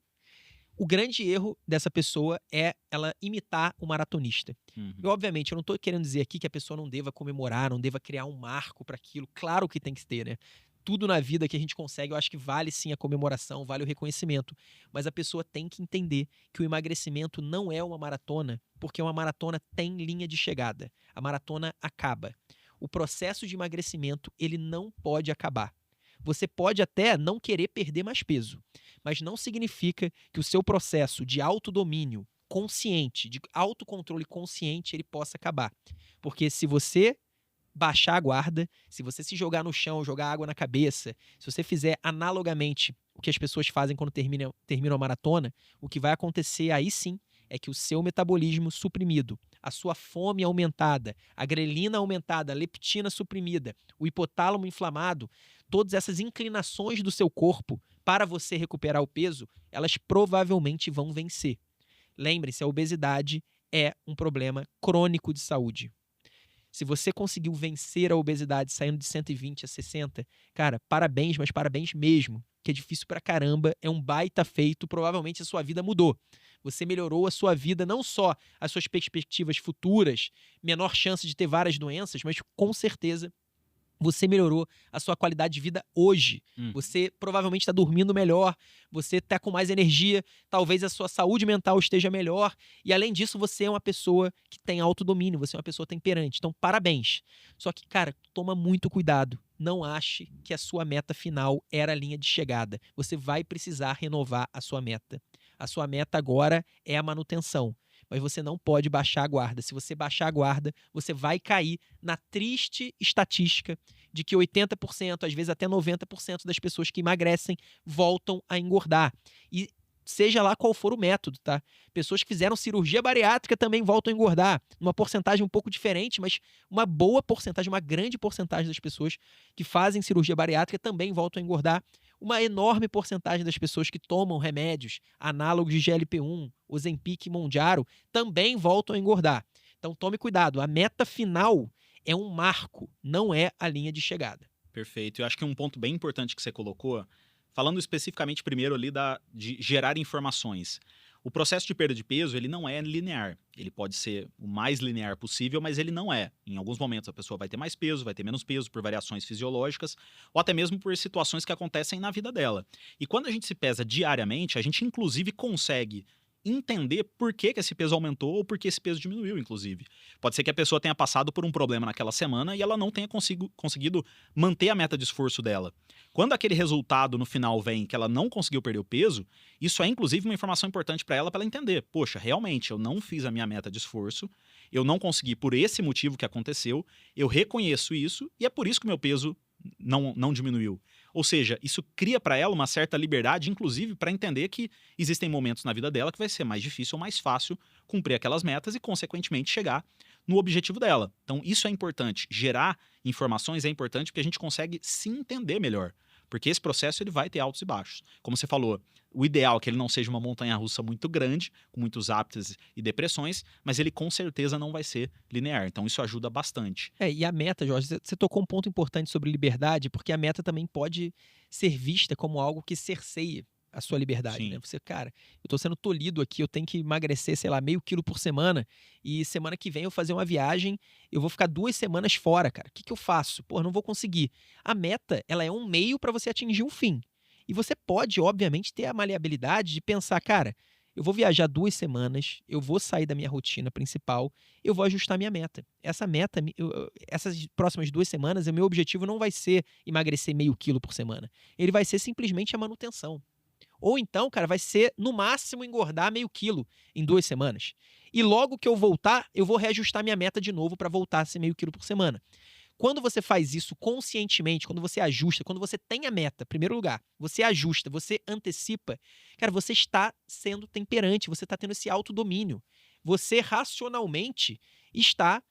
O grande erro dessa pessoa é ela imitar o maratonista. E, obviamente, eu não estou querendo dizer aqui que a pessoa não deva comemorar, não deva criar um marco para aquilo. Claro que tem que ter, né? Tudo na vida que a gente consegue, eu acho que vale sim a comemoração, vale o reconhecimento. Mas a pessoa tem que entender que o emagrecimento não é uma maratona, porque uma maratona tem linha de chegada. A maratona acaba. O processo de emagrecimento, ele não pode acabar. Você pode até não querer perder mais peso, mas não significa que o seu processo de autodomínio consciente, de autocontrole consciente, ele possa acabar. Porque se você baixar a guarda, se você se jogar no chão, jogar água na cabeça, se você fizer analogamente o que as pessoas fazem quando terminam a maratona, o que vai acontecer aí sim é que o seu metabolismo suprimido, a sua fome aumentada, a grelina aumentada, a leptina suprimida, o hipotálamo inflamado, todas essas inclinações do seu corpo para você recuperar o peso, elas provavelmente vão vencer. Lembre-se, a obesidade é um problema crônico de saúde. Se você conseguiu vencer a obesidade saindo de 120 a 60, cara, parabéns, mas parabéns mesmo, que é difícil pra caramba, é um baita feito, provavelmente a sua vida mudou. Você melhorou a sua vida, não só as suas perspectivas futuras, menor chance de ter várias doenças, mas com certeza você melhorou a sua qualidade de vida hoje. Você provavelmente está dormindo melhor, você está com mais energia, talvez a sua saúde mental esteja melhor. E além disso, você é uma pessoa que tem autodomínio, você é uma pessoa temperante. Então, parabéns. Só que, cara, toma muito cuidado. Não ache que a sua meta final era a linha de chegada. Você vai precisar renovar a sua meta. A sua meta agora é a manutenção. Mas você não pode baixar a guarda. Se você baixar a guarda, você vai cair na triste estatística de que 80%, às vezes até 90% das pessoas que emagrecem voltam a engordar. E seja lá qual for o método, tá? Pessoas que fizeram cirurgia bariátrica também voltam a engordar. Uma porcentagem um pouco diferente, mas uma boa porcentagem, uma grande porcentagem das pessoas que fazem cirurgia bariátrica também voltam a engordar. Uma enorme porcentagem das pessoas que tomam remédios análogos de GLP-1, Ozempic e Mounjaro, também voltam a engordar. Então tome cuidado, a meta final é um marco, não é a linha de chegada. Perfeito. Eu acho que um ponto bem importante que você colocou, falando especificamente primeiro ali de gerar informações. O processo de perda de peso, ele não é linear. Ele pode ser o mais linear possível, mas ele não é. Em alguns momentos a pessoa vai ter mais peso, vai ter menos peso por variações fisiológicas, ou até mesmo por situações que acontecem na vida dela. E quando a gente se pesa diariamente, a gente inclusive consegue entender por que esse peso aumentou ou por que esse peso diminuiu, inclusive. Pode ser que a pessoa tenha passado por um problema naquela semana e ela não tenha conseguido manter a meta de esforço dela. Quando aquele resultado no final vem que ela não conseguiu perder o peso, isso é inclusive uma informação importante para ela entender. Poxa, realmente eu não fiz a minha meta de esforço, eu não consegui por esse motivo que aconteceu, eu reconheço isso e é por isso que o meu peso não diminuiu. Ou seja, isso cria para ela uma certa liberdade, inclusive para entender que existem momentos na vida dela que vai ser mais difícil ou mais fácil cumprir aquelas metas e, consequentemente, chegar no objetivo dela. Então, isso é importante. Gerar informações é importante porque a gente consegue se entender melhor. Porque esse processo ele vai ter altos e baixos. Como você falou, o ideal é que ele não seja uma montanha-russa muito grande, com muitos ápices e depressões, mas ele com certeza não vai ser linear. Então isso ajuda bastante. E a meta, Jorge, você tocou um ponto importante sobre liberdade, porque a meta também pode ser vista como algo que cerceia a sua liberdade, né? Você, cara, eu tô sendo tolhido aqui, eu tenho que emagrecer, sei lá, meio quilo por semana, e semana que vem eu fazer uma viagem, eu vou ficar 2 semanas fora, cara. O que eu faço? Pô, não vou conseguir. A meta, ela é um meio para você atingir um fim. E você pode, obviamente, ter a maleabilidade de pensar, cara, eu vou viajar 2 semanas, eu vou sair da minha rotina principal, eu vou ajustar minha meta. Essa meta, essas próximas 2 semanas, o meu objetivo não vai ser emagrecer meio quilo por semana. Ele vai ser simplesmente a manutenção. Ou então, cara, vai ser no máximo engordar meio quilo em 2 semanas. E logo que eu voltar, eu vou reajustar minha meta de novo para voltar a ser meio quilo por semana. Quando você faz isso conscientemente, quando você ajusta, quando você tem a meta, em primeiro lugar, você ajusta, você antecipa, cara, você está sendo temperante, você está tendo esse autodomínio. Você racionalmente está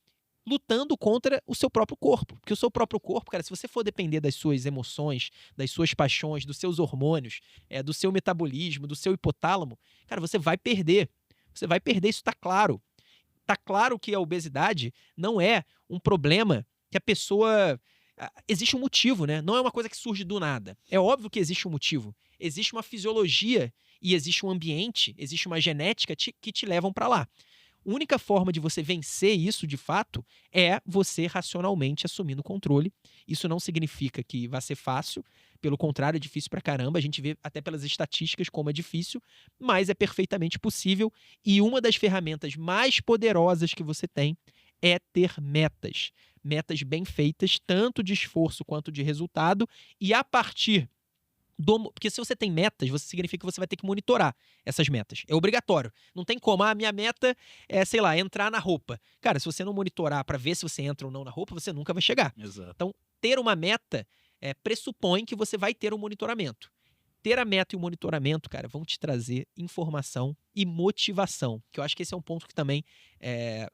lutando contra o seu próprio corpo. Porque o seu próprio corpo, cara, se você for depender das suas emoções, das suas paixões, dos seus hormônios, do seu metabolismo, do seu hipotálamo, cara, você vai perder. Você vai perder, isso está claro. Está claro que a obesidade não é um problema que a pessoa... Existe um motivo, né? Não é uma coisa que surge do nada. É óbvio que existe um motivo. Existe uma fisiologia e existe um ambiente, existe uma genética que te levam para lá. A única forma de você vencer isso, de fato, é você racionalmente assumindo o controle. Isso não significa que vai ser fácil, pelo contrário, é difícil pra caramba. A gente vê até pelas estatísticas como é difícil, mas é perfeitamente possível. E uma das ferramentas mais poderosas que você tem é ter metas. Metas bem feitas, tanto de esforço quanto de resultado, e a partir porque se você tem metas, significa que você vai ter que monitorar essas metas. É obrigatório. Não tem como. A minha meta é, sei lá, entrar na roupa. Cara, se você não monitorar para ver se você entra ou não na roupa, você nunca vai chegar. Exato. Então, ter uma meta pressupõe que você vai ter um monitoramento. Ter a meta e o monitoramento, cara, vão te trazer informação e motivação. Que eu acho que esse é um ponto que também,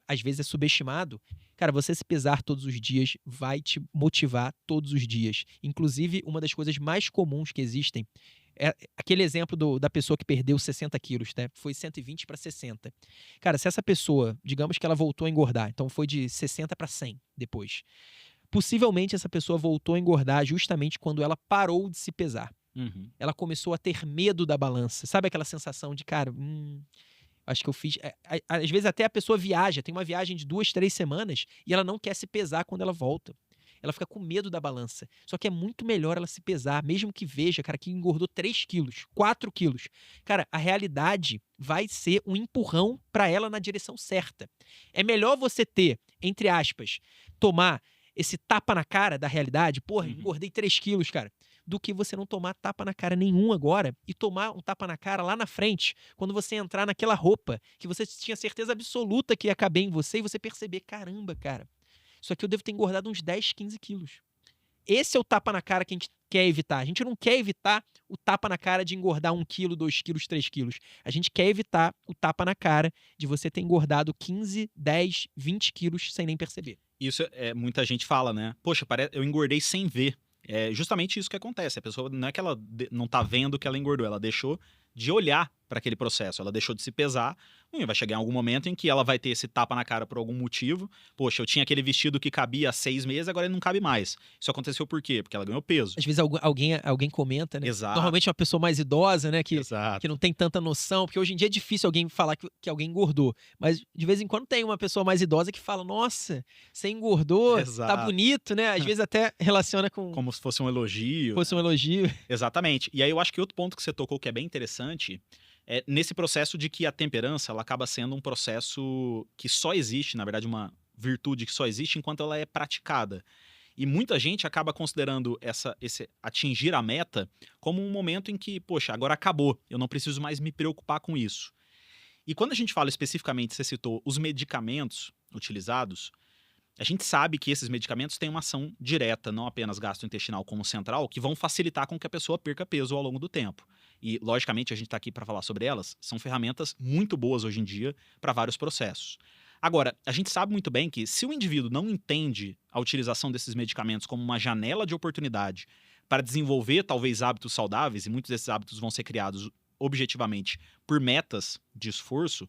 às vezes, é subestimado. Cara, você se pesar todos os dias vai te motivar todos os dias. Inclusive, uma das coisas mais comuns que existem é aquele exemplo da pessoa que perdeu 60 quilos, né? Foi 120 para 60. Cara, se essa pessoa, digamos que ela voltou a engordar, então foi de 60 para 100 depois. Possivelmente essa pessoa voltou a engordar justamente quando ela parou de se pesar. Uhum. Ela começou a ter medo da balança. Sabe aquela sensação de, cara, acho que eu fiz... Às vezes até a pessoa viaja, tem uma viagem de 2, 3 semanas e ela não quer se pesar quando ela volta. Ela fica com medo da balança. Só que é muito melhor ela se pesar, mesmo que veja, cara, que engordou 3 quilos, 4 quilos. Cara, a realidade vai ser um empurrão para ela na direção certa. É melhor você ter, entre aspas, tomar esse tapa na cara da realidade, porra, engordei 3 quilos, cara, do que você não tomar tapa na cara nenhum agora e tomar um tapa na cara lá na frente, quando você entrar naquela roupa que você tinha certeza absoluta que ia caber em você e você perceber, caramba, cara, isso aqui eu devo ter engordado uns 10, 15 quilos. Esse é o tapa na cara que a gente quer evitar. A gente não quer evitar o tapa na cara de engordar 1 quilo, 2 quilos, 3 quilos. A gente quer evitar o tapa na cara de você ter engordado 15, 10, 20 quilos sem nem perceber. Isso muita gente fala, né? Poxa, eu engordei sem ver. É justamente isso que acontece. A pessoa não é que ela não tá vendo que ela engordou, ela deixou de olhar para aquele processo, ela deixou de se pesar. Vai chegar em algum momento em que ela vai ter esse tapa na cara por algum motivo. Poxa, eu tinha aquele vestido que cabia há 6 meses, agora ele não cabe mais. Isso aconteceu por quê? Porque ela ganhou peso. Às vezes alguém comenta, né? Exato. Normalmente uma pessoa mais idosa, né? Que Exato. não tem tanta noção, porque hoje em dia é difícil alguém falar que alguém engordou. Mas de vez em quando tem uma pessoa mais idosa que fala, nossa, você engordou, Exato. tá bonito, né? Às vezes até relaciona com... Como se fosse um elogio. Fosse um elogio. Exatamente. E aí eu acho que outro ponto que você tocou que é bem interessante é nesse processo de que a temperança ela acaba sendo um processo que só existe, na verdade uma virtude que só existe enquanto ela é praticada. E muita gente acaba considerando esse atingir a meta como um momento em que, poxa, agora acabou, eu não preciso mais me preocupar com isso. E quando a gente fala especificamente, você citou os medicamentos utilizados, a gente sabe que esses medicamentos têm uma ação direta, não apenas gastrointestinal como central, que vão facilitar com que a pessoa perca peso ao longo do tempo. E, logicamente, a gente está aqui para falar sobre elas, são ferramentas muito boas hoje em dia para vários processos. Agora, a gente sabe muito bem que se o indivíduo não entende a utilização desses medicamentos como uma janela de oportunidade para desenvolver talvez hábitos saudáveis, e muitos desses hábitos vão ser criados objetivamente por metas de esforço,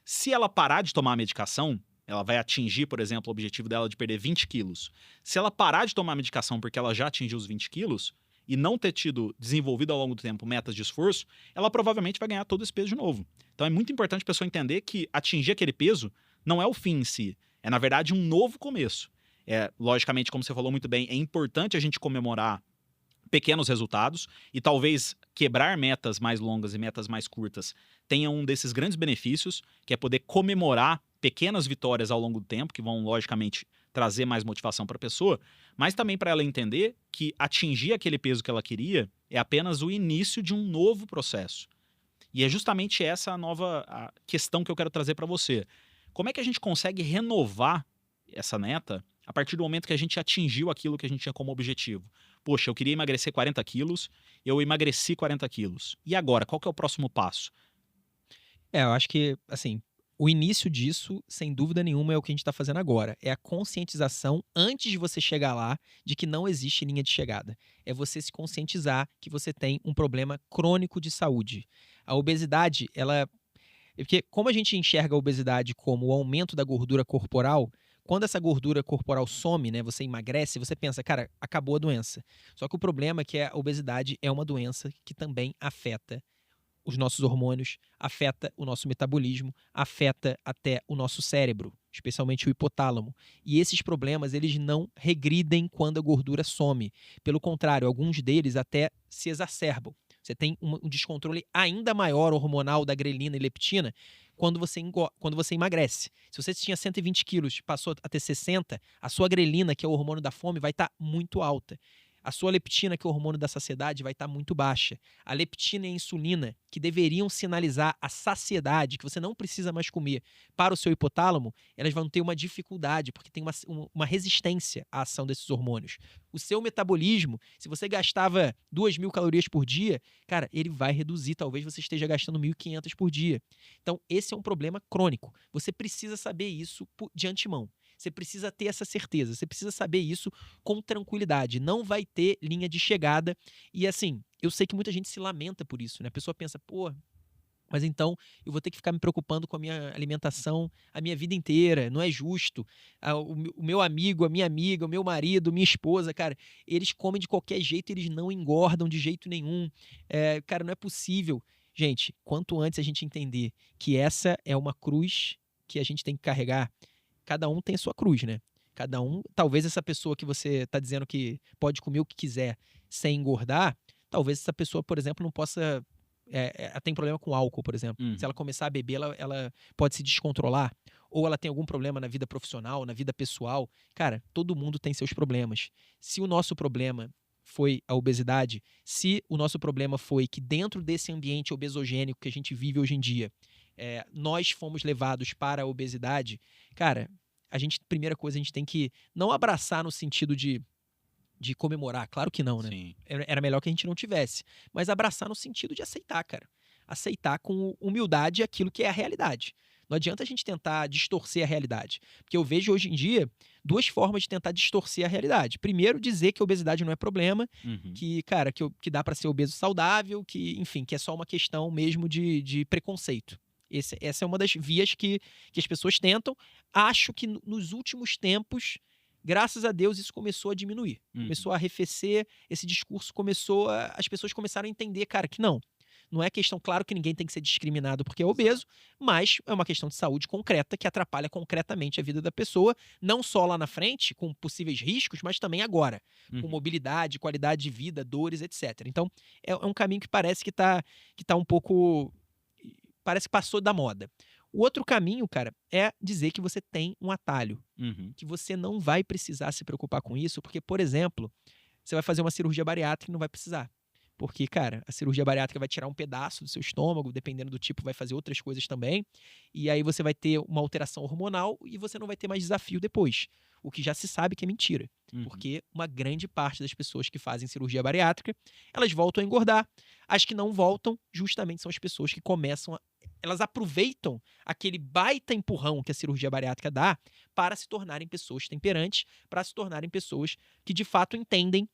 se ela parar de tomar a medicação, ela vai atingir, por exemplo, o objetivo dela de perder 20 quilos. Se ela parar de tomar a medicação porque ela já atingiu os 20 quilos e não ter tido desenvolvido ao longo do tempo metas de esforço, ela provavelmente vai ganhar todo esse peso de novo. Então é muito importante a pessoa entender que atingir aquele peso não é o fim em si, é na verdade um novo começo. Logicamente, como você falou muito bem, é importante a gente comemorar pequenos resultados e talvez quebrar metas mais longas e metas mais curtas tenha um desses grandes benefícios, que é poder comemorar pequenas vitórias ao longo do tempo, que vão, logicamente, trazer mais motivação para a pessoa, mas também para ela entender que atingir aquele peso que ela queria é apenas o início de um novo processo. E é justamente essa a questão que eu quero trazer para você. Como é que a gente consegue renovar essa meta a partir do momento que a gente atingiu aquilo que a gente tinha como objetivo? Poxa, eu queria emagrecer 40 quilos, eu emagreci 40 quilos. E agora, qual que é o próximo passo? Eu acho que, assim, o início disso, sem dúvida nenhuma, é o que a gente está fazendo agora. É a conscientização, antes de você chegar lá, de que não existe linha de chegada. É você se conscientizar que você tem um problema crônico de saúde. A obesidade, ela. Porque como a gente enxerga a obesidade como o aumento da gordura corporal, quando essa gordura corporal some, né, você emagrece, você pensa, cara, acabou a doença. Só que o problema é que a obesidade é uma doença que também afeta os nossos hormônios, afeta o nosso metabolismo, afeta até o nosso cérebro, especialmente o hipotálamo. E esses problemas, eles não regridem quando a gordura some. Pelo contrário, alguns deles até se exacerbam. Você tem um descontrole ainda maior hormonal da grelina e leptina quando você emagrece. Se você tinha 120 quilos, passou a ter 60, a sua grelina, que é o hormônio da fome, vai estar muito alta. A sua leptina, que é o hormônio da saciedade, vai estar muito baixa. A leptina e a insulina, que deveriam sinalizar a saciedade, que você não precisa mais comer, para o seu hipotálamo, elas vão ter uma dificuldade, porque tem uma resistência à ação desses hormônios. O seu metabolismo, se você gastava 2.000 calorias por dia, cara, ele vai reduzir. Talvez você esteja gastando 1.500 por dia. Então, esse é um problema crônico. Você precisa saber isso de antemão. Você precisa ter essa certeza, você precisa saber isso com tranquilidade. Não vai ter linha de chegada. E assim, eu sei que muita gente se lamenta por isso, né? A pessoa pensa, pô, mas então eu vou ter que ficar me preocupando com a minha alimentação a minha vida inteira, não é justo. O meu amigo, a minha amiga, o meu marido, minha esposa, cara, eles comem de qualquer jeito, eles não engordam de jeito nenhum. Cara, não é possível. Gente, quanto antes a gente entender que essa é uma cruz que a gente tem que carregar, cada um tem a sua cruz, né? Cada um, talvez essa pessoa que você está dizendo que pode comer o que quiser sem engordar, talvez essa pessoa, por exemplo, não possa. Ela tem problema com álcool, por exemplo. Se ela começar a beber, ela pode se descontrolar. Ou ela tem algum problema na vida profissional, na vida pessoal. Cara, todo mundo tem seus problemas. Se o nosso problema foi a obesidade, se o nosso problema foi que dentro desse ambiente obesogênico que a gente vive hoje em dia, nós fomos levados para a obesidade, cara, primeira coisa, a gente tem que não abraçar no sentido de comemorar, claro que não, né? Sim. Era melhor que a gente não tivesse, mas abraçar no sentido de aceitar, cara. Aceitar com humildade aquilo que é a realidade. Não adianta a gente tentar distorcer a realidade, porque eu vejo hoje em dia duas formas de tentar distorcer a realidade. Primeiro, dizer que a obesidade não é problema, que, cara, que dá para ser obeso saudável, que, enfim, que é só uma questão mesmo de preconceito. Essa é uma das vias que as pessoas tentam. Acho que nos últimos tempos, graças a Deus, isso começou a diminuir. Começou a arrefecer, esse discurso as pessoas começaram a entender, cara, que não é questão, claro que ninguém tem que ser discriminado porque é obeso, mas é uma questão de saúde concreta que atrapalha concretamente a vida da pessoa, não só lá na frente, com possíveis riscos, mas também agora, com mobilidade, qualidade de vida, dores, etc. Então, é um caminho que parece que tá um pouco... Parece que passou da moda. O outro caminho, cara, é dizer que você tem um atalho. Que você não vai precisar se preocupar com isso, porque, por exemplo, você vai fazer uma cirurgia bariátrica e não vai precisar. Porque, cara, a cirurgia bariátrica vai tirar um pedaço do seu estômago, dependendo do tipo, vai fazer outras coisas também. E aí você vai ter uma alteração hormonal e você não vai ter mais desafio depois. O que já se sabe que é mentira. Porque uma grande parte das pessoas que fazem cirurgia bariátrica, elas voltam a engordar. As que não voltam, justamente, são as pessoas que elas aproveitam aquele baita empurrão que a cirurgia bariátrica dá para se tornarem pessoas temperantes, para se tornarem pessoas que de fato entendem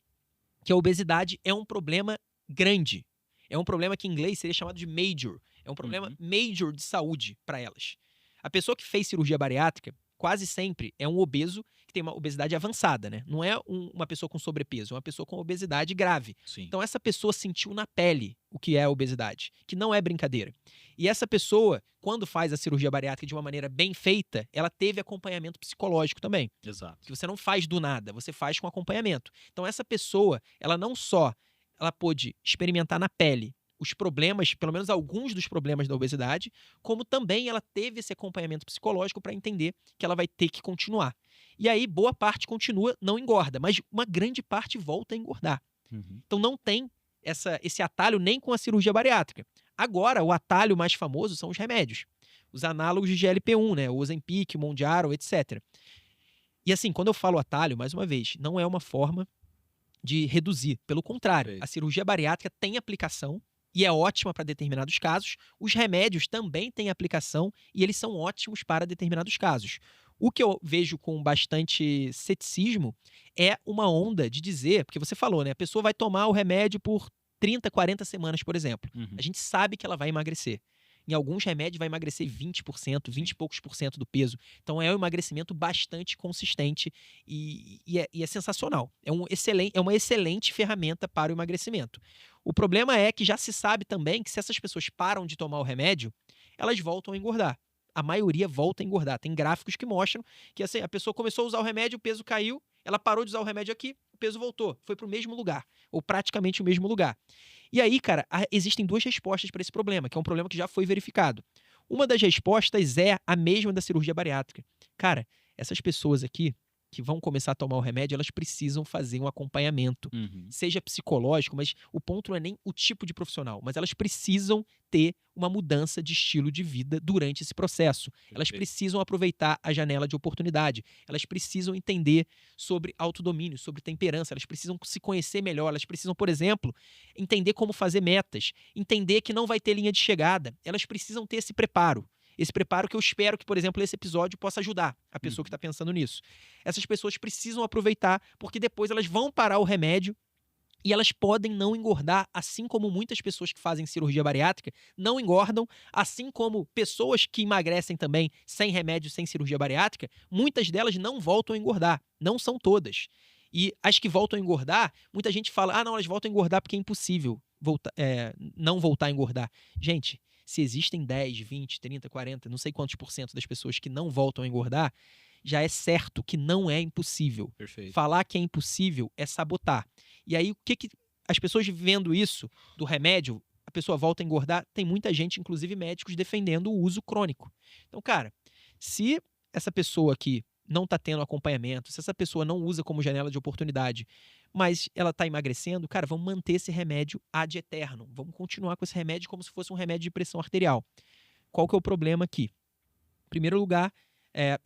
que a obesidade é um problema grande. É um problema que em inglês seria chamado de major. É um problema major de saúde para elas. A pessoa que fez cirurgia bariátrica, quase sempre é um obeso que tem uma obesidade avançada, né? Não é uma pessoa com sobrepeso, é uma pessoa com obesidade grave. Sim. Então essa pessoa sentiu na pele o que é a obesidade, que não é brincadeira. E essa pessoa, quando faz a cirurgia bariátrica de uma maneira bem feita, ela teve acompanhamento psicológico também. Exato. Que você não faz do nada, você faz com acompanhamento. Então essa pessoa, ela não só ela pôde experimentar na pele os problemas, pelo menos alguns dos problemas da obesidade, como também ela teve esse acompanhamento psicológico para entender que ela vai ter que continuar. E aí, boa parte continua, não engorda, mas uma grande parte volta a engordar. Uhum. Então não tem esse atalho nem com a cirurgia bariátrica. Agora, o atalho mais famoso são os remédios. Os análogos de GLP-1, né? O Ozempic, o Mounjaro, etc. E assim, quando eu falo atalho, mais uma vez, não é uma forma de reduzir. Pelo contrário, Perfeito. a cirurgia bariátrica tem aplicação e é ótima para determinados casos. Os remédios também têm aplicação e eles são ótimos para determinados casos. O que eu vejo com bastante ceticismo é uma onda de dizer, porque você falou, né? A pessoa vai tomar o remédio por 30, 40 semanas, por exemplo. Uhum. A gente sabe que ela vai emagrecer. Em alguns remédios vai emagrecer 20%, 20 e poucos por cento do peso. Então é um emagrecimento bastante consistente e é sensacional. É uma excelente ferramenta para o emagrecimento. O problema é que já se sabe também que se essas pessoas param de tomar o remédio, elas voltam a engordar. A maioria volta a engordar. Tem gráficos que mostram que assim, a pessoa começou a usar o remédio, o peso caiu, ela parou de usar o remédio aqui, o peso voltou, foi para o mesmo lugar, ou praticamente o mesmo lugar. E aí, cara, existem duas respostas para esse problema, que é um problema que já foi verificado. Uma das respostas é a mesma da cirurgia bariátrica. Cara, essas pessoas aqui que vão começar a tomar o remédio, elas precisam fazer um acompanhamento, Uhum. seja psicológico, mas o ponto não é nem o tipo de profissional, mas elas precisam ter uma mudança de estilo de vida durante esse processo. Elas Perfeito. precisam aproveitar a janela de oportunidade. Elas precisam entender sobre autodomínio, sobre temperança. Elas precisam se conhecer melhor. Elas precisam, por exemplo, entender como fazer metas, entender que não vai ter linha de chegada. Elas precisam ter esse preparo. Esse preparo que eu espero que, por exemplo, esse episódio possa ajudar a pessoa que está pensando nisso. Essas pessoas precisam aproveitar, porque depois elas vão parar o remédio e elas podem não engordar, assim como muitas pessoas que fazem cirurgia bariátrica não engordam, assim como pessoas que emagrecem também sem remédio, sem cirurgia bariátrica, muitas delas não voltam a engordar. Não são todas. E as que voltam a engordar, muita gente fala, ah, não, elas voltam a engordar porque é impossível não voltar a engordar. Gente, se existem 10, 20, 30, 40, não sei quantos por cento das pessoas que não voltam a engordar, já é certo que não é impossível. Perfeito. Falar que é impossível é sabotar. E aí, o que as pessoas vendo isso do remédio, a pessoa volta a engordar, tem muita gente, inclusive médicos, defendendo o uso crônico. Então, cara, se essa pessoa aqui não está tendo acompanhamento, se essa pessoa não usa como janela de oportunidade, mas ela está emagrecendo, cara, vamos manter esse remédio ad eterno. Vamos continuar com esse remédio como se fosse um remédio de pressão arterial. Qual que é o problema aqui? Em primeiro lugar,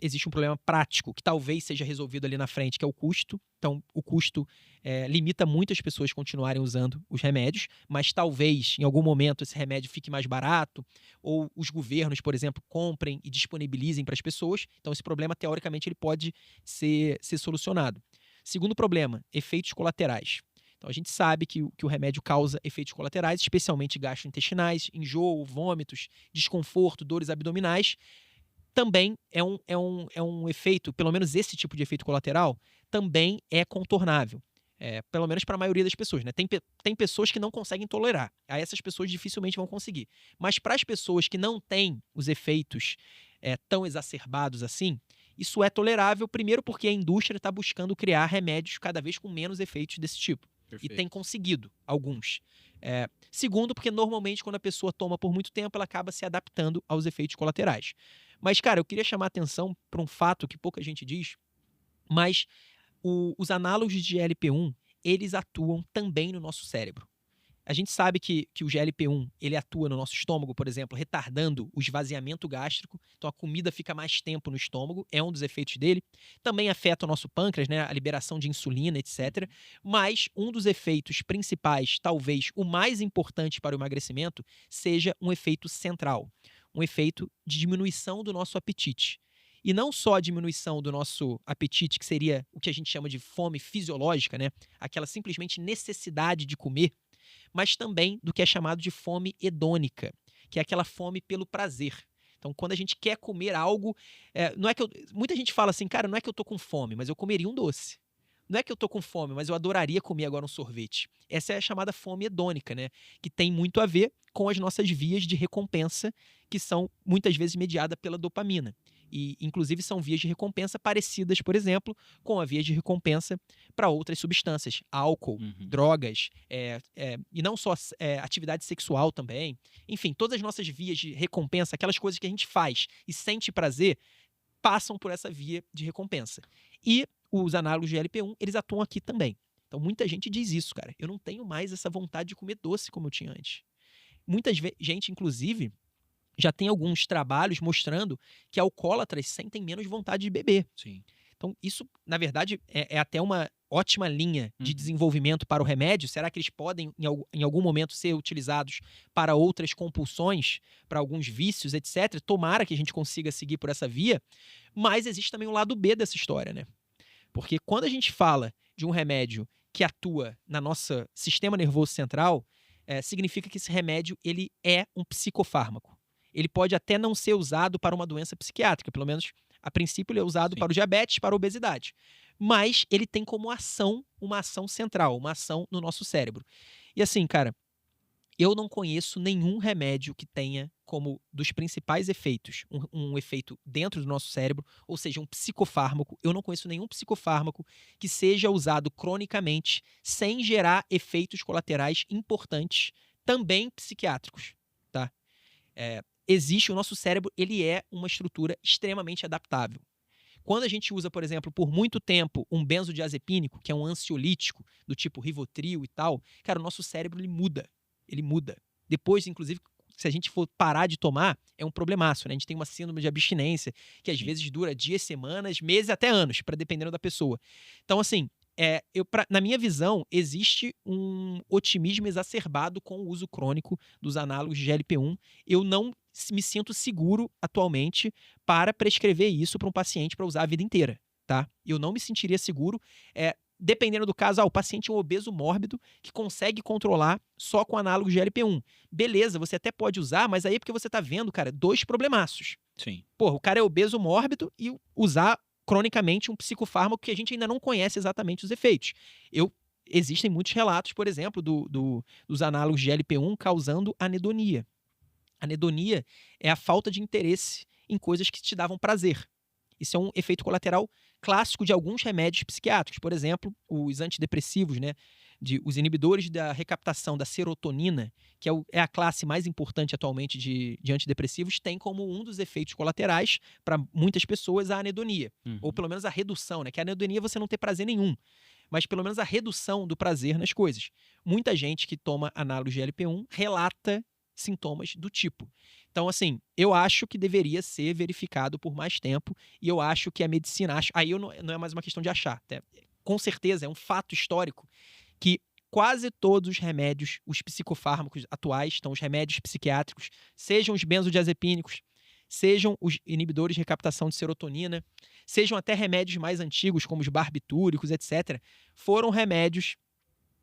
existe um problema prático que talvez seja resolvido ali na frente, que é o custo. Então, o custo limita muito as pessoas continuarem usando os remédios, mas talvez, em algum momento, esse remédio fique mais barato, ou os governos, por exemplo, comprem e disponibilizem para as pessoas. Então, esse problema, teoricamente, ele pode ser solucionado. Segundo problema, efeitos colaterais. Então, a gente sabe que o remédio causa efeitos colaterais, especialmente gastrointestinais, enjoo, vômitos, desconforto, dores abdominais. Também é um efeito, pelo menos esse tipo de efeito colateral, também é contornável. Pelo menos para a maioria das pessoas, né? Tem pessoas que não conseguem tolerar. Aí essas pessoas dificilmente vão conseguir. Mas para as pessoas que não têm os efeitos tão exacerbados assim, isso é tolerável, primeiro porque a indústria está buscando criar remédios cada vez com menos efeitos desse tipo. Perfeito. E tem conseguido alguns. Segundo, porque normalmente quando a pessoa toma por muito tempo, ela acaba se adaptando aos efeitos colaterais. Mas, cara, eu queria chamar a atenção para um fato que pouca gente diz, mas os análogos de GLP-1, eles atuam também no nosso cérebro. A gente sabe que o GLP-1, ele atua no nosso estômago, por exemplo, retardando o esvaziamento gástrico, então a comida fica mais tempo no estômago, é um dos efeitos dele. Também afeta o nosso pâncreas, né, a liberação de insulina, etc. Mas um dos efeitos principais, talvez o mais importante para o emagrecimento, seja um efeito central, um efeito de diminuição do nosso apetite. E não só a diminuição do nosso apetite, que seria o que a gente chama de fome fisiológica, né? Aquela simplesmente necessidade de comer, mas também do que é chamado de fome hedônica, que é aquela fome pelo prazer. Então, quando a gente quer comer algo, não é que muita gente fala assim, cara, não é que eu tô com fome, mas eu comeria um doce. Não é que eu tô com fome, mas eu adoraria comer agora um sorvete. Essa é a chamada fome hedônica, né? Que tem muito a ver com as nossas vias de recompensa, que são muitas vezes mediadas pela dopamina. E, inclusive, são vias de recompensa parecidas, por exemplo, com a via de recompensa para outras substâncias. Álcool, drogas, e não só atividade sexual também. Enfim, todas as nossas vias de recompensa, aquelas coisas que a gente faz e sente prazer, passam por essa via de recompensa. E os análogos de LP1, eles atuam aqui também. Então, muita gente diz isso, cara. Eu não tenho mais essa vontade de comer doce como eu tinha antes. Muita gente, inclusive, já tem alguns trabalhos mostrando que alcoólatras sentem menos vontade de beber. Sim. Então, isso, na verdade, é até uma ótima linha de desenvolvimento para o remédio. Será que eles podem, em algum momento, ser utilizados para outras compulsões, para alguns vícios, etc? Tomara que a gente consiga seguir por essa via. Mas existe também um lado B dessa história, né? Porque quando a gente fala de um remédio que atua no nosso sistema nervoso central, significa que esse remédio ele é um psicofármaco. Ele pode até não ser usado para uma doença psiquiátrica, pelo menos a princípio ele é usado para o diabetes, para a obesidade. Mas ele tem como ação uma ação central, uma ação no nosso cérebro. E assim, cara, eu não conheço nenhum remédio que tenha como dos principais efeitos um efeito dentro do nosso cérebro, ou seja, um psicofármaco. Eu não conheço nenhum psicofármaco que seja usado cronicamente sem gerar efeitos colaterais importantes, também psiquiátricos, tá? O nosso cérebro, ele é uma estrutura extremamente adaptável. Quando a gente usa, por exemplo, por muito tempo um benzodiazepínico, que é um ansiolítico do tipo Rivotril e tal, cara, o nosso cérebro ele muda. Ele muda. Depois, inclusive, se a gente for parar de tomar, é um problemaço, né? A gente tem uma síndrome de abstinência que às vezes dura dias, semanas, meses, até anos, dependendo da pessoa. Então, assim, na minha visão, existe um otimismo exacerbado com o uso crônico dos análogos de GLP-1. Eu não me sinto seguro atualmente para prescrever isso para um paciente para usar a vida inteira, tá? Eu não me sentiria seguro, dependendo do caso, o paciente é um obeso mórbido que consegue controlar só com análogo de GLP-1. Beleza, você até pode usar, mas aí é porque você tá vendo, cara, dois problemaços. Sim. Porra, o cara é obeso mórbido e usar cronicamente um psicofármaco que a gente ainda não conhece exatamente os efeitos. Existem muitos relatos, por exemplo, dos análogos de GLP-1 causando anedonia. Anedonia é a falta de interesse em coisas que te davam prazer. Isso é um efeito colateral clássico de alguns remédios psiquiátricos. Por exemplo, os antidepressivos, né? Os inibidores da recaptação da serotonina, que é a classe mais importante atualmente de antidepressivos, tem como um dos efeitos colaterais, para muitas pessoas, a anedonia. Ou pelo menos a redução, né? Que a anedonia é você não ter prazer nenhum. Mas pelo menos a redução do prazer nas coisas. Muita gente que toma análogo de GLP-1 relata sintomas do tipo. Então, assim, eu acho que deveria ser verificado por mais tempo e eu acho que a medicina... Aí não é mais uma questão de achar. Com certeza, é um fato histórico que quase todos os remédios, os psicofármacos atuais, então os remédios psiquiátricos, sejam os benzodiazepínicos, sejam os inibidores de recaptação de serotonina, sejam até remédios mais antigos, como os barbitúricos, etc., foram remédios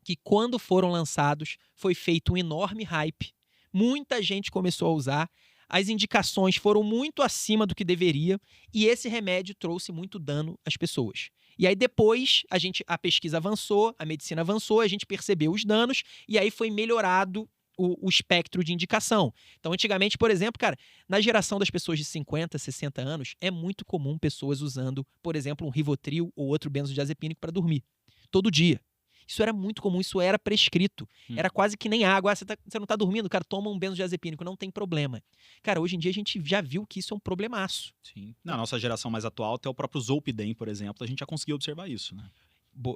que, quando foram lançados, foi feito um enorme hype. Muita gente começou a usar, as indicações foram muito acima do que deveria e esse remédio trouxe muito dano às pessoas. E aí depois a pesquisa avançou, a medicina avançou, a gente percebeu os danos e aí foi melhorado o espectro de indicação. Então, antigamente, por exemplo, cara, na geração das pessoas de 50, 60 anos, é muito comum pessoas usando, por exemplo, um Rivotril ou outro benzodiazepínico para dormir. Todo dia. Isso era muito comum, isso era prescrito. Era quase que nem água. Você não está dormindo, cara, toma um benzodiazepínico, não tem problema. Cara, hoje em dia a gente já viu que isso é um problemaço. Sim. Na nossa geração mais atual, até o próprio Zolpidem, por exemplo, a gente já conseguiu observar isso, né?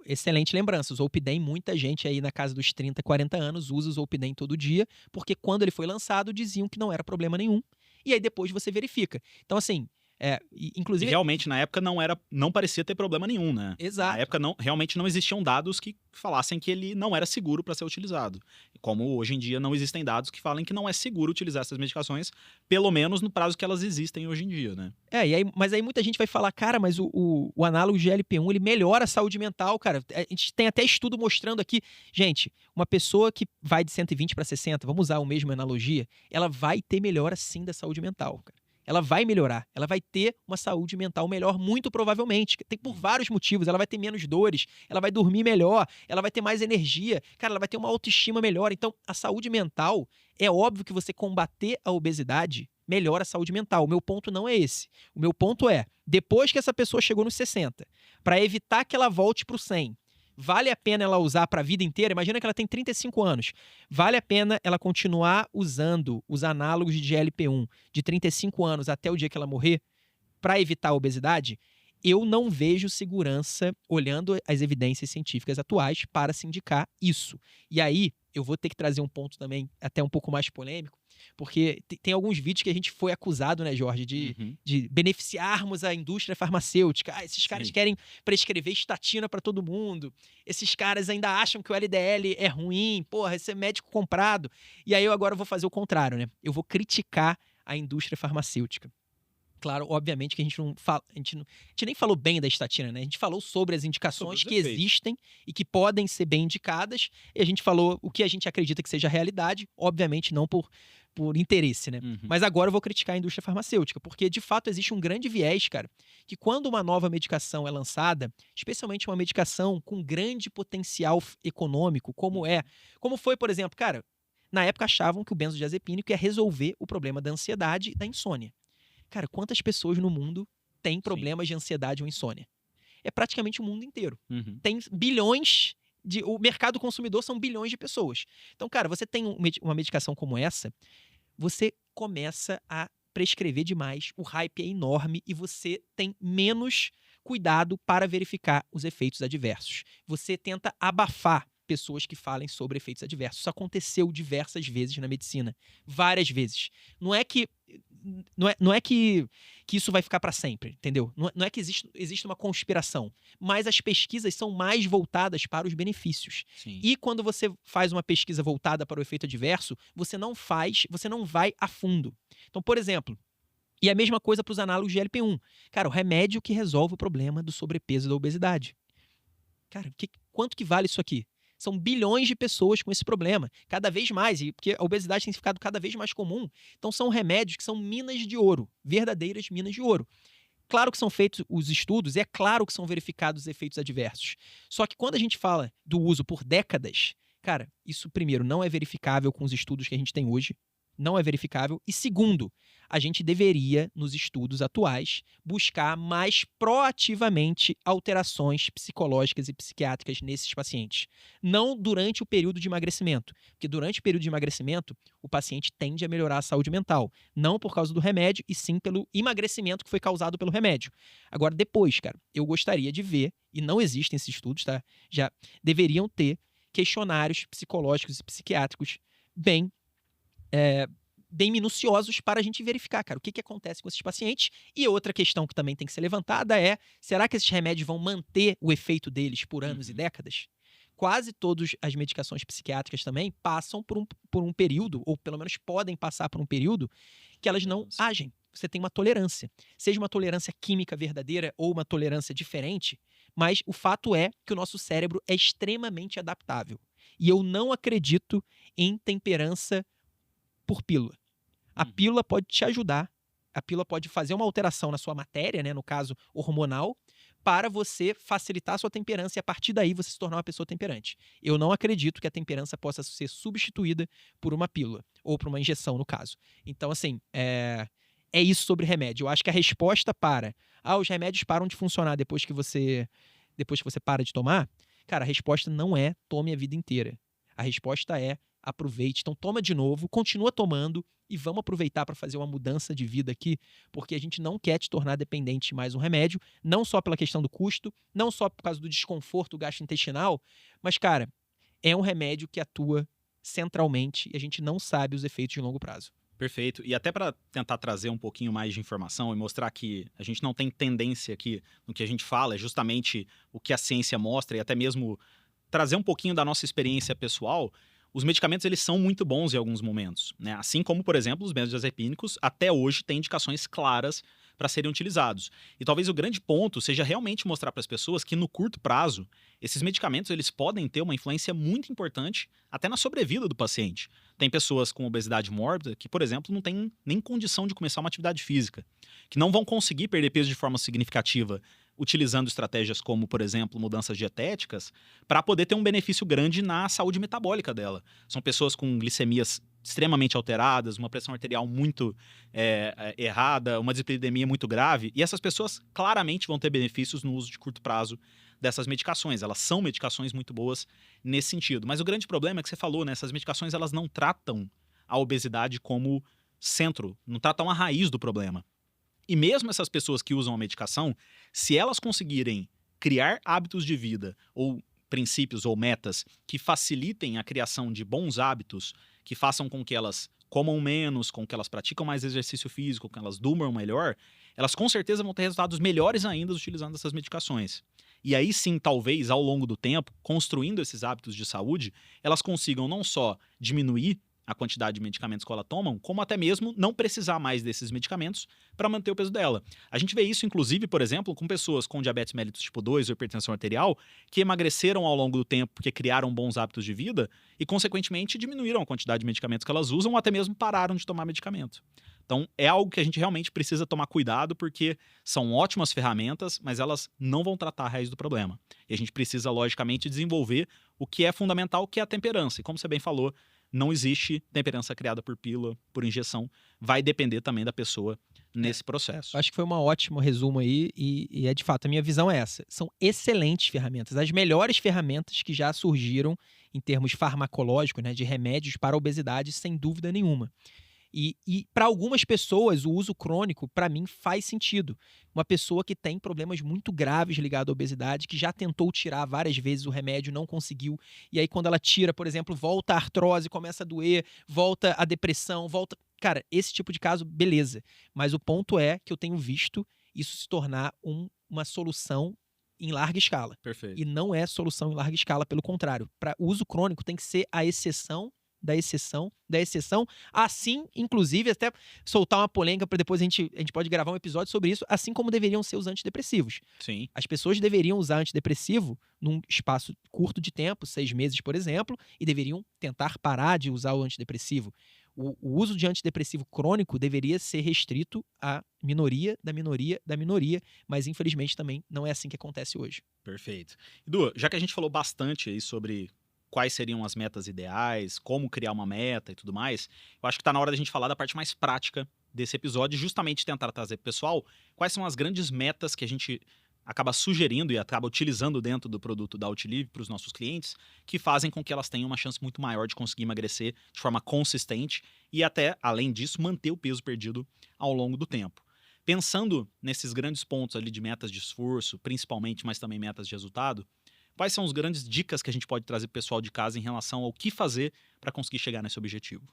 Excelente lembrança. O Zolpidem, muita gente aí na casa dos 30, 40 anos usa o Zolpidem todo dia, porque quando ele foi lançado diziam que não era problema nenhum. E aí depois você verifica. Então, assim, inclusive... E realmente, na época, não parecia ter problema nenhum, né? Exato. Na época, realmente não existiam dados que falassem que ele não era seguro para ser utilizado. Como hoje em dia não existem dados que falem que não é seguro utilizar essas medicações, pelo menos no prazo que elas existem hoje em dia, né? Mas aí muita gente vai falar, cara, mas o análogo de GLP-1, ele melhora a saúde mental, cara. A gente tem até estudo mostrando aqui. Gente, uma pessoa que vai de 120 para 60, vamos usar a mesma analogia, ela vai ter melhora sim da saúde mental, cara. Ela vai melhorar, ela vai ter uma saúde mental melhor, muito provavelmente. Tem por vários motivos, ela vai ter menos dores, ela vai dormir melhor, ela vai ter mais energia, cara, ela vai ter uma autoestima melhor. Então, a saúde mental, é óbvio que você combater a obesidade melhora a saúde mental. O meu ponto não é esse. O meu ponto é, depois que essa pessoa chegou nos 60, para evitar que ela volte para o 100, vale a pena ela usar para a vida inteira? Imagina que ela tem 35 anos. Vale a pena ela continuar usando os análogos de GLP-1 de 35 anos até o dia que ela morrer para evitar a obesidade? Eu não vejo segurança olhando as evidências científicas atuais para se indicar isso. E aí, eu vou ter que trazer um ponto também até um pouco mais polêmico, porque tem alguns vídeos que a gente foi acusado, né, Jorge, de beneficiarmos a indústria farmacêutica. Ah, esses caras Sim. querem prescrever estatina para todo mundo. Esses caras ainda acham que o LDL é ruim. Porra, esse é médico comprado. E aí eu agora vou fazer o contrário, né? Eu vou criticar a indústria farmacêutica. Claro, obviamente que a gente não fala, a gente nem falou bem da estatina, né? A gente falou sobre as indicações Sobre que os efeitos. existem e que podem ser bem indicadas, e a gente falou o que a gente acredita que seja a realidade, obviamente não por interesse, né? Uhum. Mas agora eu vou criticar a indústria farmacêutica, porque de fato existe um grande viés, cara, que quando uma nova medicação é lançada, especialmente uma medicação com grande potencial econômico, como foi, por exemplo, cara, na época achavam que o benzodiazepínico ia resolver o problema da ansiedade e da insônia. Cara, quantas pessoas no mundo têm problemas de ansiedade ou insônia? É praticamente o mundo inteiro. Uhum. Tem bilhões o mercado consumidor são bilhões de pessoas. Então, cara, você tem uma medicação como essa, você começa a prescrever demais, o hype é enorme e você tem menos cuidado para verificar os efeitos adversos. Você tenta abafar pessoas que falem sobre efeitos adversos. Isso aconteceu diversas vezes na medicina. Várias vezes. Não é que isso vai ficar para sempre, entendeu? Não é que existe uma conspiração, mas as pesquisas são mais voltadas para os benefícios. Sim. E quando você faz uma pesquisa voltada para o efeito adverso, você não vai a fundo. Então, por exemplo, e a mesma coisa para os análogos de GLP-1. Cara, o remédio que resolve o problema do sobrepeso e da obesidade. Cara, quanto que vale isso aqui? São bilhões de pessoas com esse problema, cada vez mais, e porque a obesidade tem ficado cada vez mais comum. Então são remédios que são minas de ouro, verdadeiras minas de ouro. Claro que são feitos os estudos e é claro que são verificados os efeitos adversos. Só que quando a gente fala do uso por décadas, cara, isso primeiro não é verificável com os estudos que a gente tem hoje. Não é verificável. E segundo, a gente deveria, nos estudos atuais, buscar mais proativamente alterações psicológicas e psiquiátricas nesses pacientes. Não durante o período de emagrecimento. Porque durante o período de emagrecimento, o paciente tende a melhorar a saúde mental. Não por causa do remédio, e sim pelo emagrecimento que foi causado pelo remédio. Agora, depois, cara, eu gostaria de ver, e não existem esses estudos, tá? Já deveriam ter questionários psicológicos e psiquiátricos bem minuciosos para a gente verificar, cara, o que acontece com esses pacientes. E outra questão que também tem que ser levantada é, será que esses remédios vão manter o efeito deles por anos e décadas? Quase todas as medicações psiquiátricas também passam por um período, ou pelo menos podem passar por um período, que elas não agem. Você tem uma tolerância. Seja uma tolerância química verdadeira ou uma tolerância diferente, mas o fato é que o nosso cérebro é extremamente adaptável. E eu não acredito em temperança por pílula. A pílula pode te ajudar, a pílula pode fazer uma alteração na sua matéria, né, no caso hormonal, para você facilitar a sua temperança e a partir daí você se tornar uma pessoa temperante. Eu não acredito que a temperança possa ser substituída por uma pílula, ou por uma injeção, no caso. Então, assim, é isso sobre remédio. Eu acho que a resposta para os remédios param de funcionar depois que você para de tomar, cara, a resposta não é tome a vida inteira. A resposta é aproveite. Então toma de novo, continua tomando e vamos aproveitar para fazer uma mudança de vida aqui, porque a gente não quer te tornar dependente de mais um remédio, não só pela questão do custo, não só por causa do desconforto gastrointestinal, mas, cara, é um remédio que atua centralmente e a gente não sabe os efeitos de longo prazo. Perfeito. E até para tentar trazer um pouquinho mais de informação e mostrar que a gente não tem tendência aqui no que a gente fala, é justamente o que a ciência mostra e até mesmo trazer um pouquinho da nossa experiência pessoal. Os medicamentos, eles são muito bons em alguns momentos, né? Assim como, por exemplo, os benzodiazepínicos, até hoje têm indicações claras para serem utilizados. E talvez o grande ponto seja realmente mostrar para as pessoas que no curto prazo, esses medicamentos eles podem ter uma influência muito importante até na sobrevida do paciente. Tem pessoas com obesidade mórbida que, por exemplo, não têm nem condição de começar uma atividade física, que não vão conseguir perder peso de forma significativa utilizando estratégias como, por exemplo, mudanças dietéticas, para poder ter um benefício grande na saúde metabólica dela. São pessoas com glicemias extremamente alteradas, uma pressão arterial muito errada, uma dislipidemia muito grave, e essas pessoas claramente vão ter benefícios no uso de curto prazo dessas medicações. Elas são medicações muito boas nesse sentido. Mas o grande problema é que você falou, né? Essas medicações elas não tratam a obesidade como centro, não tratam a raiz do problema. E mesmo essas pessoas que usam a medicação, se elas conseguirem criar hábitos de vida ou princípios ou metas que facilitem a criação de bons hábitos, que façam com que elas comam menos, com que elas praticam mais exercício físico, com que elas durmam melhor, elas com certeza vão ter resultados melhores ainda utilizando essas medicações. E aí sim, talvez, ao longo do tempo, construindo esses hábitos de saúde, elas consigam não só diminuir a quantidade de medicamentos que ela tomam, como até mesmo não precisar mais desses medicamentos para manter o peso dela. A gente vê isso, inclusive, por exemplo, com pessoas com diabetes mellitus tipo 2 ou hipertensão arterial, que emagreceram ao longo do tempo porque criaram bons hábitos de vida e, consequentemente, diminuíram a quantidade de medicamentos que elas usam ou até mesmo pararam de tomar medicamento. Então, é algo que a gente realmente precisa tomar cuidado, porque são ótimas ferramentas, mas elas não vão tratar a raiz do problema. E a gente precisa, logicamente, desenvolver o que é fundamental, que é a temperança. E como você bem falou, não existe temperança criada por pílula, por injeção. Vai depender também da pessoa nesse processo. Acho que foi um ótimo resumo aí e é de fato, a minha visão é essa. São excelentes ferramentas, as melhores ferramentas que já surgiram em termos farmacológicos, né, de remédios para a obesidade, sem dúvida nenhuma. E para algumas pessoas, o uso crônico, para mim, faz sentido. Uma pessoa que tem problemas muito graves ligados à obesidade, que já tentou tirar várias vezes o remédio, não conseguiu. E aí, quando ela tira, por exemplo, volta a artrose, começa a doer, volta a depressão, volta. Cara, esse tipo de caso, beleza. Mas o ponto é que eu tenho visto isso se tornar uma solução em larga escala. Perfeito. E não é solução em larga escala, pelo contrário. Para uso crônico, tem que ser a exceção da exceção, da exceção, assim, inclusive, até soltar uma polêmica para depois a gente pode gravar um episódio sobre isso, assim como deveriam ser os antidepressivos. Sim. As pessoas deveriam usar antidepressivo num espaço curto de tempo, 6 meses, por exemplo, e deveriam tentar parar de usar o antidepressivo. O uso de antidepressivo crônico deveria ser restrito à minoria da minoria da minoria, mas infelizmente também não é assim que acontece hoje. Perfeito. Edu, já que a gente falou bastante aí sobre quais seriam as metas ideais, como criar uma meta e tudo mais, eu acho que está na hora da gente falar da parte mais prática desse episódio, justamente tentar trazer para o pessoal quais são as grandes metas que a gente acaba sugerindo e acaba utilizando dentro do produto da Outlive para os nossos clientes, que fazem com que elas tenham uma chance muito maior de conseguir emagrecer de forma consistente e até, além disso, manter o peso perdido ao longo do tempo. Pensando nesses grandes pontos ali de metas de esforço, principalmente, mas também metas de resultado, quais são as grandes dicas que a gente pode trazer para o pessoal de casa em relação ao que fazer para conseguir chegar nesse objetivo?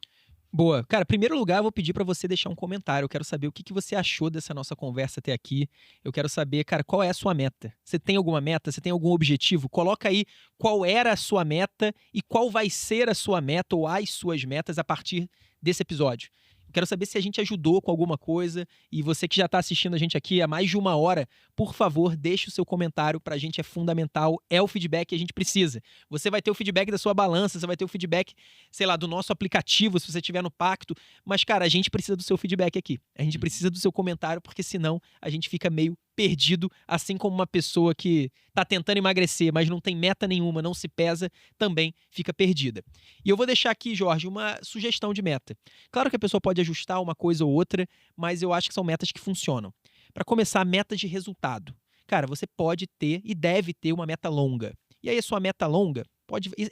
Boa. Cara, em primeiro lugar, eu vou pedir para você deixar um comentário. Eu quero saber o que você achou dessa nossa conversa até aqui. Eu quero saber, cara, qual é a sua meta? Você tem alguma meta? Você tem algum objetivo? Coloca aí qual era a sua meta e qual vai ser a sua meta ou as suas metas a partir desse episódio. Quero saber se a gente ajudou com alguma coisa. E você que já está assistindo a gente aqui há mais de 1 hora, por favor, deixe o seu comentário. Para a gente é fundamental, é o feedback que a gente precisa. Você vai ter o feedback da sua balança, você vai ter o feedback, sei lá, do nosso aplicativo, se você estiver no Pacto. Mas, cara, a gente precisa do seu feedback aqui. A gente precisa do seu comentário, porque senão a gente fica meio perdido, assim como uma pessoa que está tentando emagrecer, mas não tem meta nenhuma, não se pesa, também fica perdida. E eu vou deixar aqui, Jorge, uma sugestão de meta. Claro que a pessoa pode ajustar uma coisa ou outra, mas eu acho que são metas que funcionam. Para começar, metas de resultado. Cara, você pode ter e deve ter uma meta longa. E aí a sua meta longa,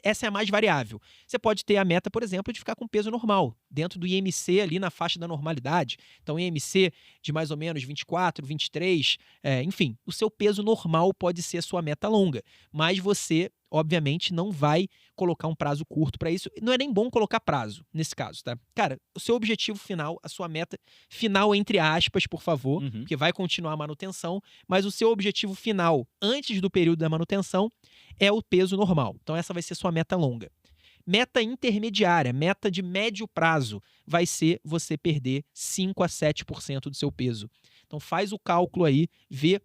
essa é a mais variável. Você pode ter a meta, por exemplo, de ficar com peso normal, dentro do IMC ali na faixa da normalidade. Então, IMC de mais ou menos 24, 23, enfim, o seu peso normal pode ser a sua meta longa, mas você, obviamente, não vai colocar um prazo curto para isso. Não é nem bom colocar prazo nesse caso, tá? Cara, o seu objetivo final, a sua meta final, entre aspas, por favor, porque vai continuar a manutenção, mas o seu objetivo final, antes do período da manutenção, é o peso normal. Então, essa vai ser sua meta longa. Meta intermediária, meta de médio prazo, vai ser você perder 5 a 7% do seu peso. Então, faz o cálculo aí, vê.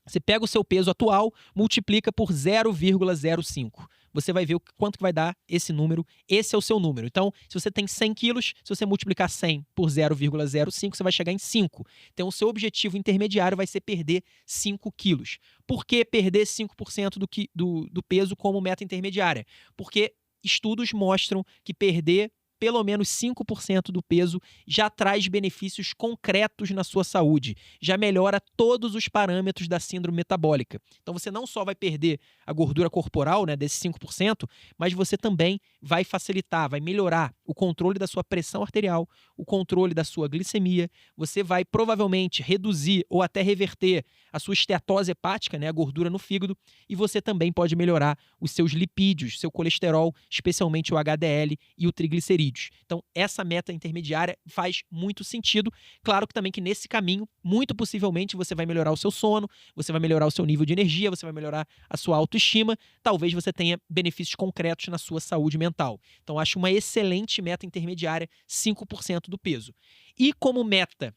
Você pega o seu peso atual, multiplica por 0,05. Você vai ver quanto que vai dar esse número. Esse é o seu número. Então, se você tem 100 quilos, se você multiplicar 100 por 0,05, você vai chegar em 5. Então, o seu objetivo intermediário vai ser perder 5 quilos. Por que perder 5% do peso como meta intermediária? Porque estudos mostram que perder pelo menos 5% do peso já traz benefícios concretos na sua saúde, já melhora todos os parâmetros da síndrome metabólica. Então você não só vai perder a gordura corporal, né, desses 5%, mas você também vai facilitar, vai melhorar o controle da sua pressão arterial, o controle da sua glicemia, você vai provavelmente reduzir ou até reverter a sua esteatose hepática, né, a gordura no fígado, e você também pode melhorar os seus lipídios, seu colesterol, especialmente o HDL e o triglicerídeos. Então, essa meta intermediária faz muito sentido. Claro que também que nesse caminho, muito possivelmente, você vai melhorar o seu sono, você vai melhorar o seu nível de energia, você vai melhorar a sua autoestima, talvez você tenha benefícios concretos na sua saúde mental. Então, acho uma excelente meta intermediária, 5% do peso. E como meta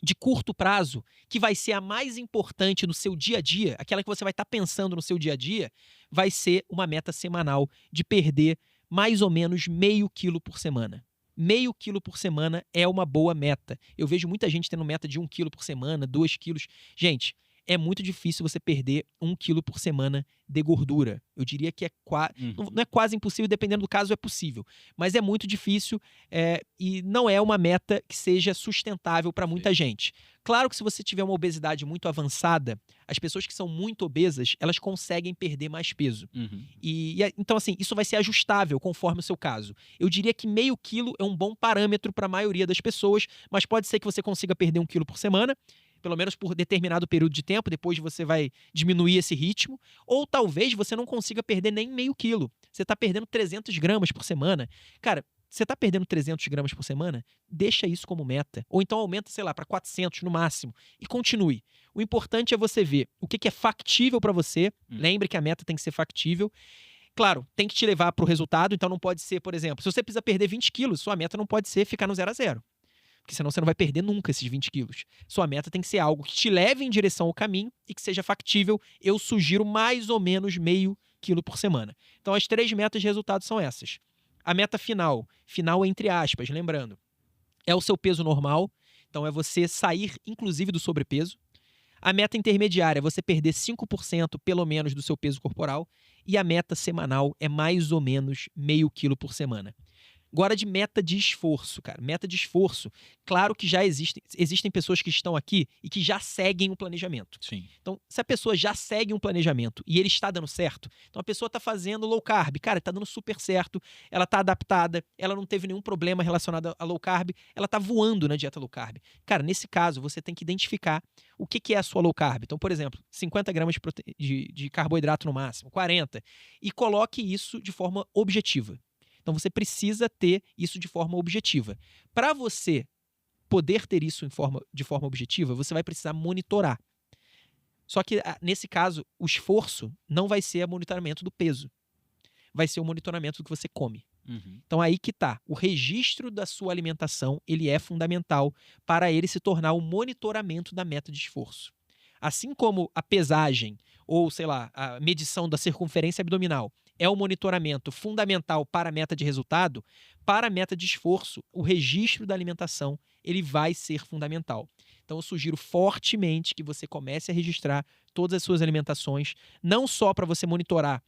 de curto prazo, que vai ser a mais importante no seu dia a dia, aquela que você vai estar pensando no seu dia a dia, vai ser uma meta semanal de perder mais ou menos meio quilo por semana. Meio quilo por semana é uma boa meta. Eu vejo muita gente tendo meta de 1 quilo por semana, 2 quilos. Gente, é muito difícil você perder 1 quilo por semana de gordura. Eu diria que não é quase impossível, dependendo do caso é possível. Mas é muito difícil e não é uma meta que seja sustentável para muita gente. Claro que se você tiver uma obesidade muito avançada, as pessoas que são muito obesas, elas conseguem perder mais peso. Então, assim, isso vai ser ajustável conforme o seu caso. Eu diria que meio quilo é um bom parâmetro para a maioria das pessoas, mas pode ser que você consiga perder 1 quilo por semana, pelo menos por determinado período de tempo, depois você vai diminuir esse ritmo, ou talvez você não consiga perder nem meio quilo. Você está perdendo 300 gramas por semana. Cara, você está perdendo 300 gramas por semana? Deixa isso como meta. Ou então aumenta, sei lá, para 400 no máximo e continue. O importante é você ver o que é factível para você. Lembre que a meta tem que ser factível. Claro, tem que te levar para o resultado, então não pode ser, por exemplo, se você precisa perder 20 quilos, sua meta não pode ser ficar no 0 a 0. Porque senão você não vai perder nunca esses 20 quilos. Sua meta tem que ser algo que te leve em direção ao caminho e que seja factível. Eu sugiro mais ou menos meio quilo por semana. Então, as 3 metas de resultado são essas. A meta final entre aspas, lembrando, é o seu peso normal. Então, é você sair, inclusive, do sobrepeso. A meta intermediária é você perder 5% pelo menos do seu peso corporal. E a meta semanal é mais ou menos meio quilo por semana. Agora de meta de esforço, cara. Meta de esforço. Claro que já existem pessoas que estão aqui e que já seguem um planejamento. Sim. Então, se a pessoa já segue um planejamento e ele está dando certo, então a pessoa está fazendo low carb, cara, está dando super certo, ela está adaptada, ela não teve nenhum problema relacionado a low carb, ela está voando na dieta low carb. Cara, nesse caso, você tem que identificar o que é a sua low carb. Então, por exemplo, 50 gramas de carboidrato no máximo, 40, e coloque isso de forma objetiva. Então, você precisa ter isso de forma objetiva. Para você poder ter isso de forma objetiva, você vai precisar monitorar. Só que, nesse caso, o esforço não vai ser o monitoramento do peso. Vai ser o monitoramento do que você come. Então, aí que está. O registro da sua alimentação, ele é fundamental para ele se tornar o monitoramento da meta de esforço. Assim como a pesagem ou, sei lá, a medição da circunferência abdominal é o monitoramento fundamental para a meta de resultado, para a meta de esforço, o registro da alimentação, ele vai ser fundamental. Então, eu sugiro fortemente que você comece a registrar todas as suas alimentações, não só para você monitorar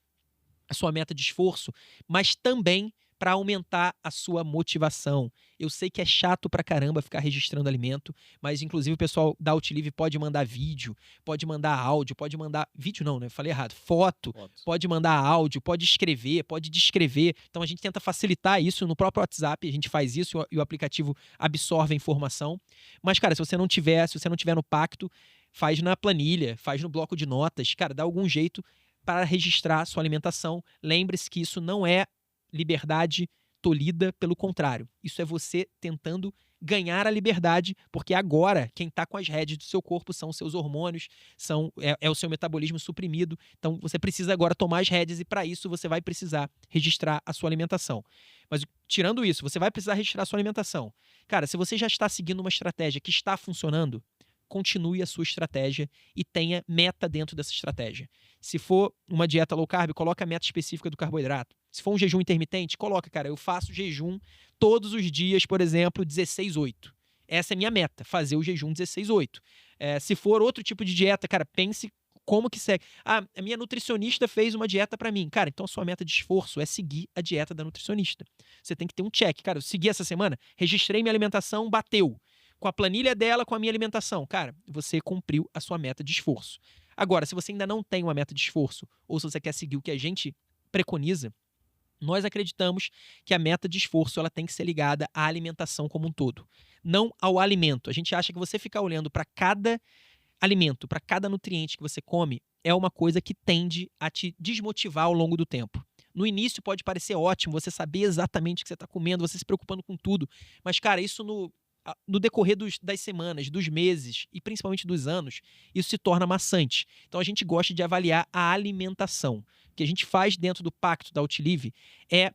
a sua meta de esforço, mas também para aumentar a sua motivação. Eu sei que é chato pra caramba ficar registrando alimento, mas inclusive o pessoal da Outlive pode mandar vídeo, pode mandar áudio, pode mandar... Vídeo não, né? Falei errado. Foto, pode mandar áudio, pode escrever, pode descrever. Então a gente tenta facilitar isso no próprio WhatsApp, a gente faz isso e o aplicativo absorve a informação. Mas, cara, se você não tiver no pacto, faz na planilha, faz no bloco de notas. Cara, dá algum jeito para registrar a sua alimentação. Lembre-se que isso não é liberdade tolhida, pelo contrário. Isso é você tentando ganhar a liberdade, porque agora quem está com as rédeas do seu corpo são os seus hormônios, é o seu metabolismo suprimido. Então você precisa agora tomar as rédeas e para isso você vai precisar registrar a sua alimentação. Mas tirando isso, você vai precisar registrar a sua alimentação. Cara, se você já está seguindo uma estratégia que está funcionando, continue a sua estratégia e tenha meta dentro dessa estratégia. Se for uma dieta low carb, coloca a meta específica do carboidrato. Se for um jejum intermitente, coloca, cara, eu faço jejum todos os dias, por exemplo, 16/8. Essa é a minha meta, fazer o jejum 16/8. Se for outro tipo de dieta, cara, pense como que segue? Ah, a minha nutricionista fez uma dieta para mim. Cara, então a sua meta de esforço é seguir a dieta da nutricionista. Você tem que ter um check. Cara, eu segui essa semana, registrei minha alimentação, bateu. Com a planilha dela, com a minha alimentação. Cara, você cumpriu a sua meta de esforço. Agora, se você ainda não tem uma meta de esforço, ou se você quer seguir o que a gente preconiza, nós acreditamos que a meta de esforço ela tem que ser ligada à alimentação como um todo, não ao alimento. A gente acha que você ficar olhando para cada alimento, para cada nutriente que você come, é uma coisa que tende a te desmotivar ao longo do tempo. No início pode parecer ótimo você saber exatamente o que você está comendo, você se preocupando com tudo, mas, cara, isso no decorrer das semanas, dos meses e principalmente dos anos, isso se torna maçante. Então a gente gosta de avaliar a alimentação. O que a gente faz dentro do pacto da Outlive é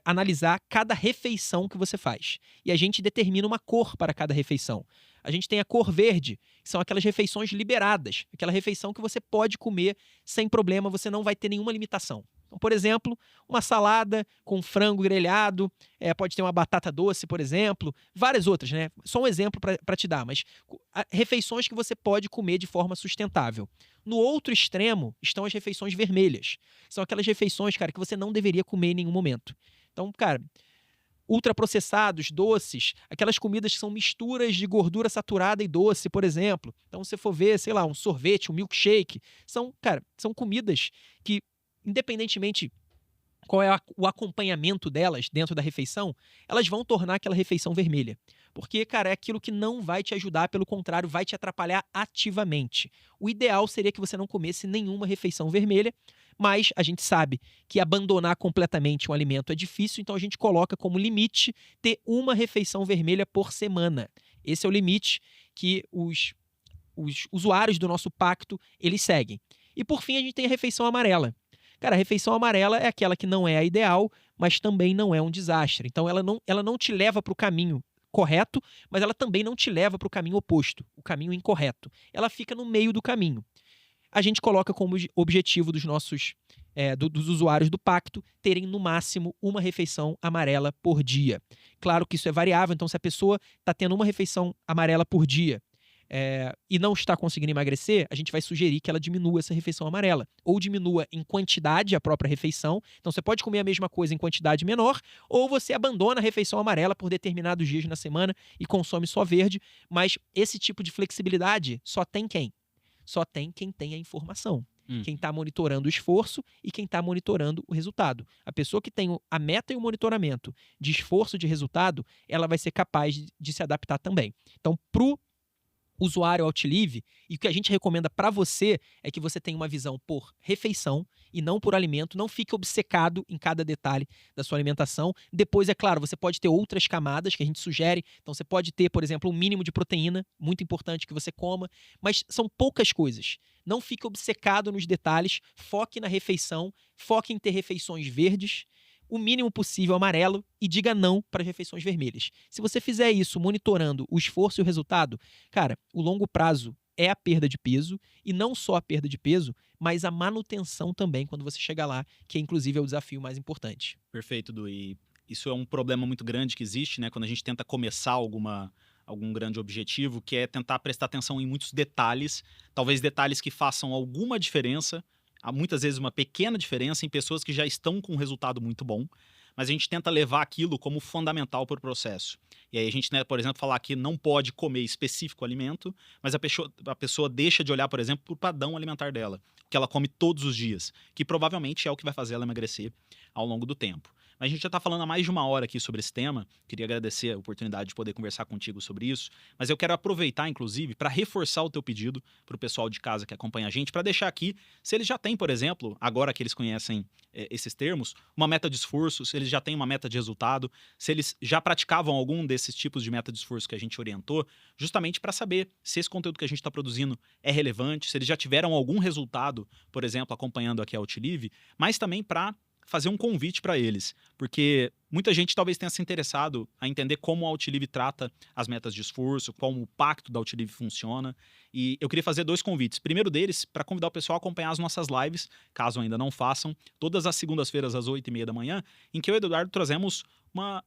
analisar cada refeição que você faz. E a gente determina uma cor para cada refeição. A gente tem a cor verde, que são aquelas refeições liberadas, aquela refeição que você pode comer sem problema, você não vai ter nenhuma limitação. Então, por exemplo, uma salada com frango grelhado, pode ter uma batata doce, por exemplo, várias outras, né? Só um exemplo para te dar, mas refeições que você pode comer de forma sustentável. No outro extremo estão as refeições vermelhas. São aquelas refeições, cara, que você não deveria comer em nenhum momento. Então, cara, ultraprocessados, doces, aquelas comidas que são misturas de gordura saturada e doce, por exemplo. Então, se você for ver, sei lá, um sorvete, um milkshake, são comidas que, independentemente qual é o acompanhamento delas dentro da refeição, elas vão tornar aquela refeição vermelha. Porque, cara, é aquilo que não vai te ajudar, pelo contrário, vai te atrapalhar ativamente. O ideal seria que você não comesse nenhuma refeição vermelha, mas a gente sabe que abandonar completamente um alimento é difícil, então a gente coloca como limite ter uma refeição vermelha por semana. Esse é o limite que os usuários do nosso pacto, eles seguem. E por fim, a gente tem a refeição amarela. Cara, a refeição amarela é aquela que não é a ideal, mas também não é um desastre. Então ela não te leva para o caminho correto, mas ela também não te leva para o caminho oposto, o caminho incorreto. Ela fica no meio do caminho. A gente coloca como objetivo dos dos usuários do pacto terem no máximo uma refeição amarela por dia. Claro que isso é variável, então se a pessoa está tendo uma refeição amarela por dia e não está conseguindo emagrecer, a gente vai sugerir que ela diminua essa refeição amarela. Ou diminua em quantidade a própria refeição. Então você pode comer a mesma coisa em quantidade menor, ou você abandona a refeição amarela por determinados dias na semana e consome só verde. Mas esse tipo de flexibilidade só tem quem? Só tem quem tem a informação. Quem está monitorando o esforço e quem está monitorando o resultado. A pessoa que tem a meta e o monitoramento de esforço e de resultado, ela vai ser capaz de se adaptar também. Então, pro usuário Outlive, e o que a gente recomenda para você é que você tenha uma visão por refeição e não por alimento, não fique obcecado em cada detalhe da sua alimentação. Depois, é claro, você pode ter outras camadas que a gente sugere, então você pode ter, por exemplo, um mínimo de proteína, muito importante que você coma, mas são poucas coisas. Não fique obcecado nos detalhes, foque na refeição, foque em ter refeições verdes, o mínimo possível amarelo e diga não para as refeições vermelhas. Se você fizer isso monitorando o esforço e o resultado, cara, o longo prazo é a perda de peso, e não só a perda de peso, mas a manutenção também quando você chegar lá, que inclusive é o desafio mais importante. Perfeito, Du. E isso é um problema muito grande que existe, né? Quando a gente tenta começar algum grande objetivo, que é tentar prestar atenção em muitos detalhes, talvez detalhes que façam alguma diferença, há muitas vezes uma pequena diferença em pessoas que já estão com um resultado muito bom, mas a gente tenta levar aquilo como fundamental para o processo. E aí a gente, né, por exemplo, falar que não pode comer específico alimento, mas a pessoa deixa de olhar, por exemplo, para o padrão alimentar dela, que ela come todos os dias, que provavelmente é o que vai fazer ela emagrecer ao longo do tempo. Mas a gente já está falando há mais de uma hora aqui sobre esse tema. Queria agradecer a oportunidade de poder conversar contigo sobre isso. Mas eu quero aproveitar, inclusive, para reforçar o teu pedido para o pessoal de casa que acompanha a gente, para deixar aqui, se eles já têm, por exemplo, agora que eles conhecem esses termos, uma meta de esforço, se eles já têm uma meta de resultado, se eles já praticavam algum desses tipos de meta de esforço que a gente orientou, justamente para saber se esse conteúdo que a gente está produzindo é relevante, se eles já tiveram algum resultado, por exemplo, acompanhando aqui a Outlive, mas também para fazer um convite para eles, porque muita gente talvez tenha se interessado a entender como a Outlive trata as metas de esforço, como o pacto da Outlive funciona, e eu queria fazer 2 convites. Primeiro deles, para convidar o pessoal a acompanhar as nossas lives, caso ainda não façam, todas as segundas-feiras às 8h30 da manhã, em que eu e o Eduardo trazemos uma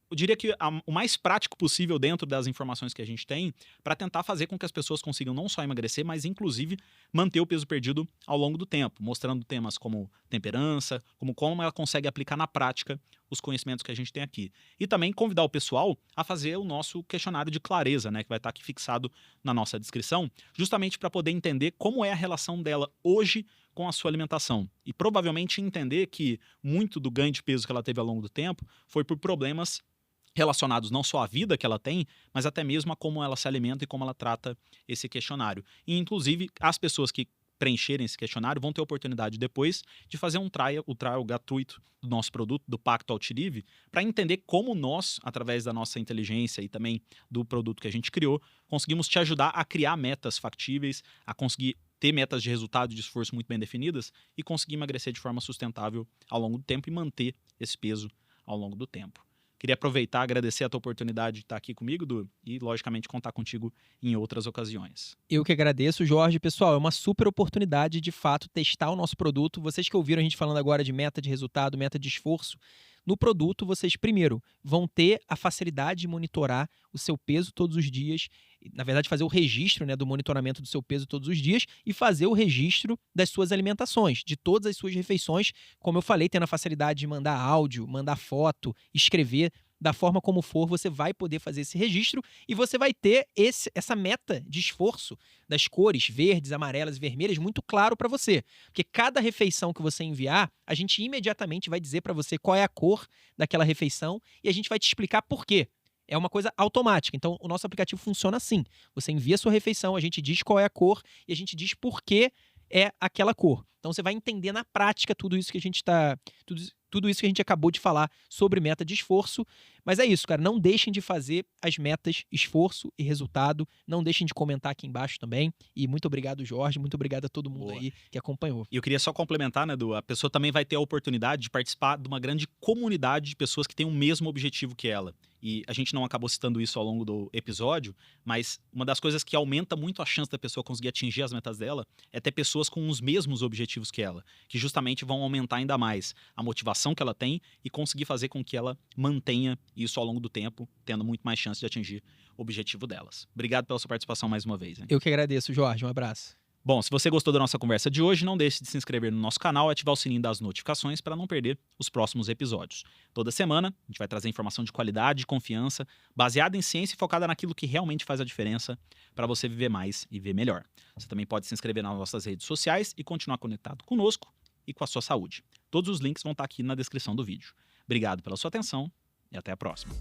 eu diria que o mais prático possível dentro das informações que a gente tem para tentar fazer com que as pessoas consigam não só emagrecer, mas inclusive manter o peso perdido ao longo do tempo, mostrando temas como temperança, como ela consegue aplicar na prática os conhecimentos que a gente tem aqui. E também convidar o pessoal a fazer o nosso questionário de clareza, né, que vai estar aqui fixado na nossa descrição, justamente para poder entender como é a relação dela hoje com a sua alimentação. E provavelmente entender que muito do ganho de peso que ela teve ao longo do tempo foi por problemas relacionados não só à vida que ela tem, mas até mesmo a como ela se alimenta e como ela trata esse questionário. E, inclusive, as pessoas que preencherem esse questionário vão ter a oportunidade depois de fazer o trial gratuito do nosso produto, do Pacto Outlive, para entender como nós, através da nossa inteligência e também do produto que a gente criou, conseguimos te ajudar a criar metas factíveis, a conseguir ter metas de resultado e de esforço muito bem definidas e conseguir emagrecer de forma sustentável ao longo do tempo e manter esse peso ao longo do tempo. Queria aproveitar e agradecer a tua oportunidade de estar aqui comigo, Du, e, logicamente, contar contigo em outras ocasiões. Eu que agradeço, Jorge. Pessoal, é uma super oportunidade de fato testar o nosso produto. Vocês que ouviram a gente falando agora de meta de resultado, meta de esforço, no produto vocês, primeiro, vão ter a facilidade de monitorar o seu peso todos os dias, na verdade fazer o registro, né, do monitoramento do seu peso todos os dias e fazer o registro das suas alimentações, de todas as suas refeições, como eu falei, tendo a facilidade de mandar áudio, mandar foto, escrever. Da forma como for, você vai poder fazer esse registro e você vai ter essa meta de esforço das cores verdes, amarelas e vermelhas muito claro para você. Porque cada refeição que você enviar, a gente imediatamente vai dizer para você qual é a cor daquela refeição e a gente vai te explicar por quê. É uma coisa automática. Então, o nosso aplicativo funciona assim. Você envia a sua refeição, a gente diz qual é a cor e a gente diz por que é aquela cor. Então, você vai entender na prática tudo isso que a gente tudo isso que a gente acabou de falar sobre meta de esforço. Mas é isso, cara. Não deixem de fazer as metas esforço e resultado. Não deixem de comentar aqui embaixo também. E muito obrigado, Jorge. Muito obrigado a todo mundo aí que acompanhou. E eu queria só complementar, né, Edu? A pessoa também vai ter a oportunidade de participar de uma grande comunidade de pessoas que têm o mesmo objetivo que ela. E a gente não acabou citando isso ao longo do episódio, mas uma das coisas que aumenta muito a chance da pessoa conseguir atingir as metas dela é ter pessoas com os mesmos objetivos que ela, que justamente vão aumentar ainda mais a motivação que ela tem e conseguir fazer com que ela mantenha isso ao longo do tempo, tendo muito mais chance de atingir o objetivo delas. Obrigado pela sua participação mais uma vez. Hein? Eu que agradeço, Jorge. Um abraço. Bom, se você gostou da nossa conversa de hoje, não deixe de se inscrever no nosso canal e ativar o sininho das notificações para não perder os próximos episódios. Toda semana, a gente vai trazer informação de qualidade e confiança, baseada em ciência e focada naquilo que realmente faz a diferença para você viver mais e ver melhor. Você também pode se inscrever nas nossas redes sociais e continuar conectado conosco e com a sua saúde. Todos os links vão estar aqui na descrição do vídeo. Obrigado pela sua atenção e até a próxima.